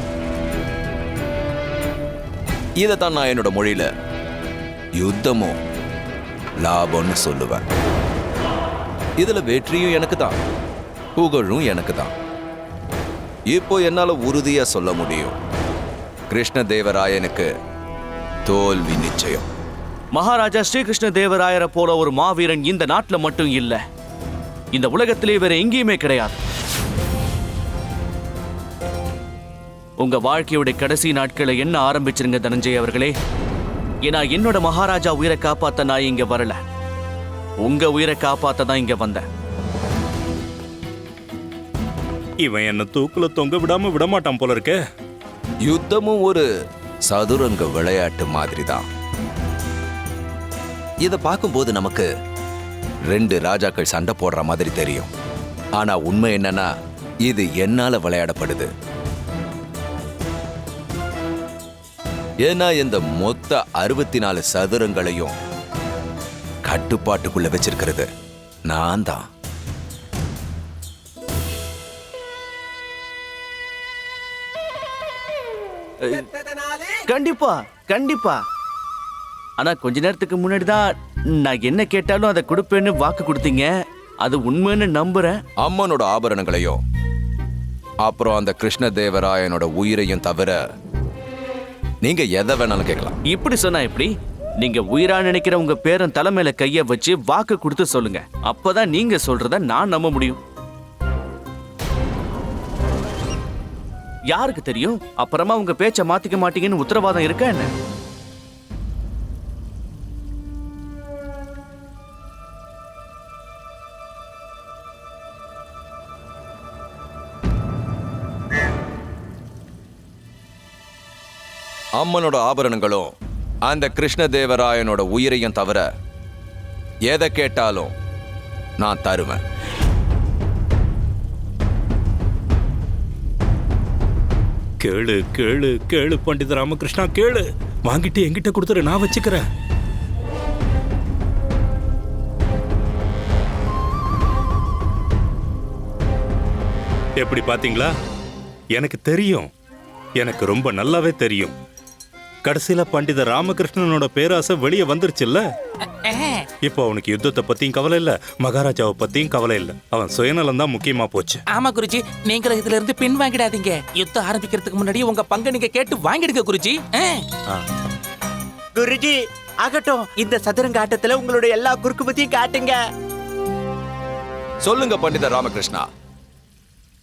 இதைத்தான் நான் என்னோட மொழியில யுத்தமும் லாபம்னு சொல்லுவேன். இதுல வெற்றியும் எனக்கு தான், புகழும் எனக்கு தான். இப்போ என்னால உறுதியா சொல்ல முடியும், கிருஷ்ணதேவராயனுக்கு தோல்வி நிச்சயம். மகாராஜா ஸ்ரீகிருஷ்ண தேவராயரை போல ஒரு மாவீரன் இந்த நாட்டுல மட்டும் இல்ல, இந்த உலகத்திலே வேற எங்கேயுமே கிடையாது. உங்க வாழ்க்கையோட கடைசி நாட்களை என்ன ஆரம்பிச்சிருங்க தனஞ்சய் அவர்களே. ஏன்னா என்னோட மகாராஜா உயிரை காப்பாத்த நான் இங்க வரல, உங்க உயிரை காப்பாத்த தான் இங்க வந்தேன். இவன் என்ன தூக்குல தொங்க விடாம விடமாட்டான் போல இருக்க. யுத்தமும் ஒரு சதுரங்க விளையாட்டு மாதிரி தான். இத பார்க்கும்போது நமக்கு ரெண்டு ராஜாக்கள் சண்டை போடுற மாதிரி தெரியும். ஆனா உண்மை என்னன்னா, இது என்னால விளையாடப்படுது. ஏன்னா இந்த மொத்த 64 சதுரங்களையும் கட்டுப்பாட்டுக்குள்ள வச்சிருக்கிறது நான் தான். கண்டிப்பா கண்டிப்பா. ஆனா கொஞ்ச நேரத்துக்கு முன்னாடி தான் நான் என்ன கேட்டாலும் அதை கொடுப்பேன்னு வாக்கு கொடுத்தீங்க. அது உண்மைன்னு நம்புறேன். அம்மனோட ஆபரணங்களையும் அப்புறம் அந்த கிருஷ்ணதேவராயனோட உயிரையும் தவிர நீங்க எதை வேணாலும் கேட்கலாம். இப்படி சொன்னா எப்படி? நீங்க உயிரா நினைக்கிற உங்க பேரன் தலைமையில கைய வச்சு வாக்கு கொடுத்து சொல்லுங்க. அப்பதான் நீங்க சொல்றத நான் நம்ப முடியும். யாருக்கு தெரியும், அப்புறமா உங்க பேச்ச மாத்திக்க மாட்டீங்கன்னு உத்தரவாதம் இருக்கா என்ன? அம்மனோட ஆபரணங்களும் அந்த கிருஷ்ணதேவராயனோட உயிரையும் தவிர எதை கேட்டாலும் நான் தருவேன். கேளு கேளு கேளு பண்டித ராமகிருஷ்ணா, கேளு. வாங்கிட்டு என்கிட்ட கொடுத்துரு, நான் வச்சுக்கிறேன். எப்படி பாத்தீங்களா? எனக்கு தெரியும், எனக்கு ரொம்ப நல்லாவே தெரியும். கடைசியில பண்டித ராமகிருஷ்ணனோட பேராசை வெளியே வந்துருச்சுல்ல. இப்போ அவனுக்கு யுத்தத்தை பத்தியும் கவலை இல்ல, மகாராஜாவை பத்தியும் கவலை இல்ல. அவன் சுயநலம் தான் முக்கியமா போச்சு. ஆமா குருஜி, நீங்களும் இதுல இருந்து பின் வாங்கிடாதீங்க. யுத்தம் ஆரம்பிக்கிறதுக்கு முன்னாடி உங்க பங்கு நீங்க கேட்டு வாங்கிடுங்க குருஜி. குருஜி, ஆகட்டும், இந்த சதுரங்க ஆட்டத்துல உங்களுடைய எல்லா குறுக்கு புத்தியும் காட்டுங்க. சொல்லுங்க பண்டிதர் ராமகிருஷ்ணா,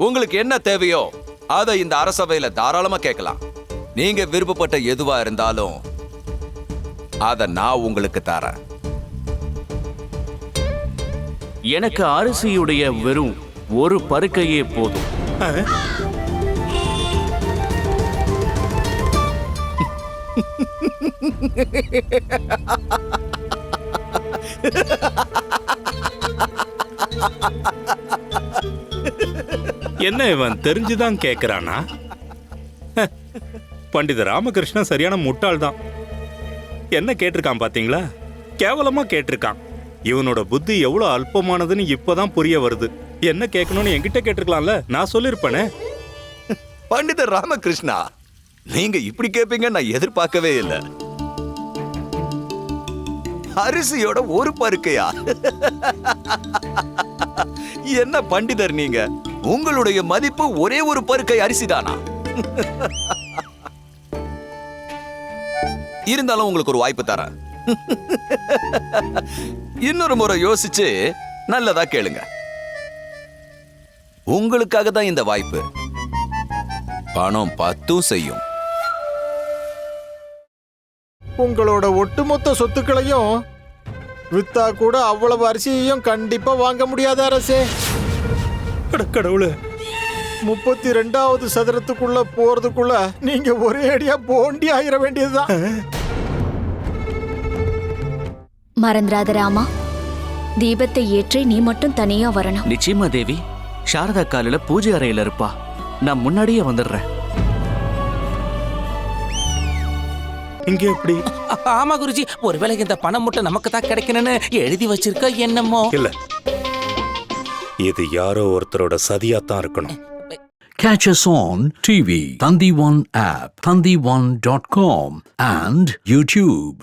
உங்களுக்கு என்ன தேவையோ அதை இந்த அரசவையில தாராளமா கேட்கலாம். நீங்க விருப்பப்பட்ட எதுவா இருந்தாலும் அதை நான் உங்களுக்கு தரேன். எனக்கு அரிசியுடைய வெறும் ஒரு பருக்கையே போதும். என்ன இவன் தெரிஞ்சுதான் கேக்குறானா? பண்டித ராமகிருஷ்ணா சரியான முட்டாள் தான். என்ன கேட்டிருக்கான் பாத்தீங்களா? கேவலமா கேட்டிருக்கான். இவனோட புத்தி எவ்வளவு அல்பமானதுன்னு இப்பதான் புரிய வருது. என்ன கேட்கணும்னு என்கிட்ட கேட்டிருக்கலாம்ல, நான் சொல்லிருப்பேனே. பண்டிதர் ராமகிருஷ்ணா, நீங்க இப்படி கேட்பீங்க நான் எதிர்பார்க்கவே இல்லை. அரிசியோட ஒரு பருக்கையா? என்ன பண்டிதர் நீங்க, உங்களுடைய மதிப்பு ஒரே ஒரு பருக்கை அரிசிதானா? இருந்தாலும் உங்களுக்கு ஒரு வாய்ப்பு தரேன். இன்னொரு முறை யோசிச்சு நல்லதா கேளுங்க. உங்களுக்காக தான் இந்த வாய்ப்பு. பணம் 10 செய்யும். உங்களோட ஒட்டுமொத்த சொத்துக்களையும் வித்தா கூட அவ்வளவு அரிசியையும் கண்டிப்பா வாங்க முடியாத அரசே. கடவுளே, 32வது சதுரத்துக்குள்ள போறதுக்குள்ள நீங்க ஒரே அடியா போண்டி ஆயிர வேண்டியதுதான். மறந்துராத ராமா, தீபத்தை ஏற்றி நீ மட்டும் தனியா வரணும். நிச்சயமா தேவி. சாரதா காலையில பூஜை அறையில இருப்பா. நான் முன்னாடியே வந்துடுறேன். இங்க எப்படி? ஆமா குருஜி, ஒருவேளை இந்த பணம் மட்டும் நமக்கு தான் கிடைக்கணும்னு எழுதி வச்சிருக்க என்னமோ. இல்ல, இது யாரோ ஒருத்தரோட சதியாத்தான் இருக்கணும். Catch us on TV, Thandivan app, thandivan.com and YouTube.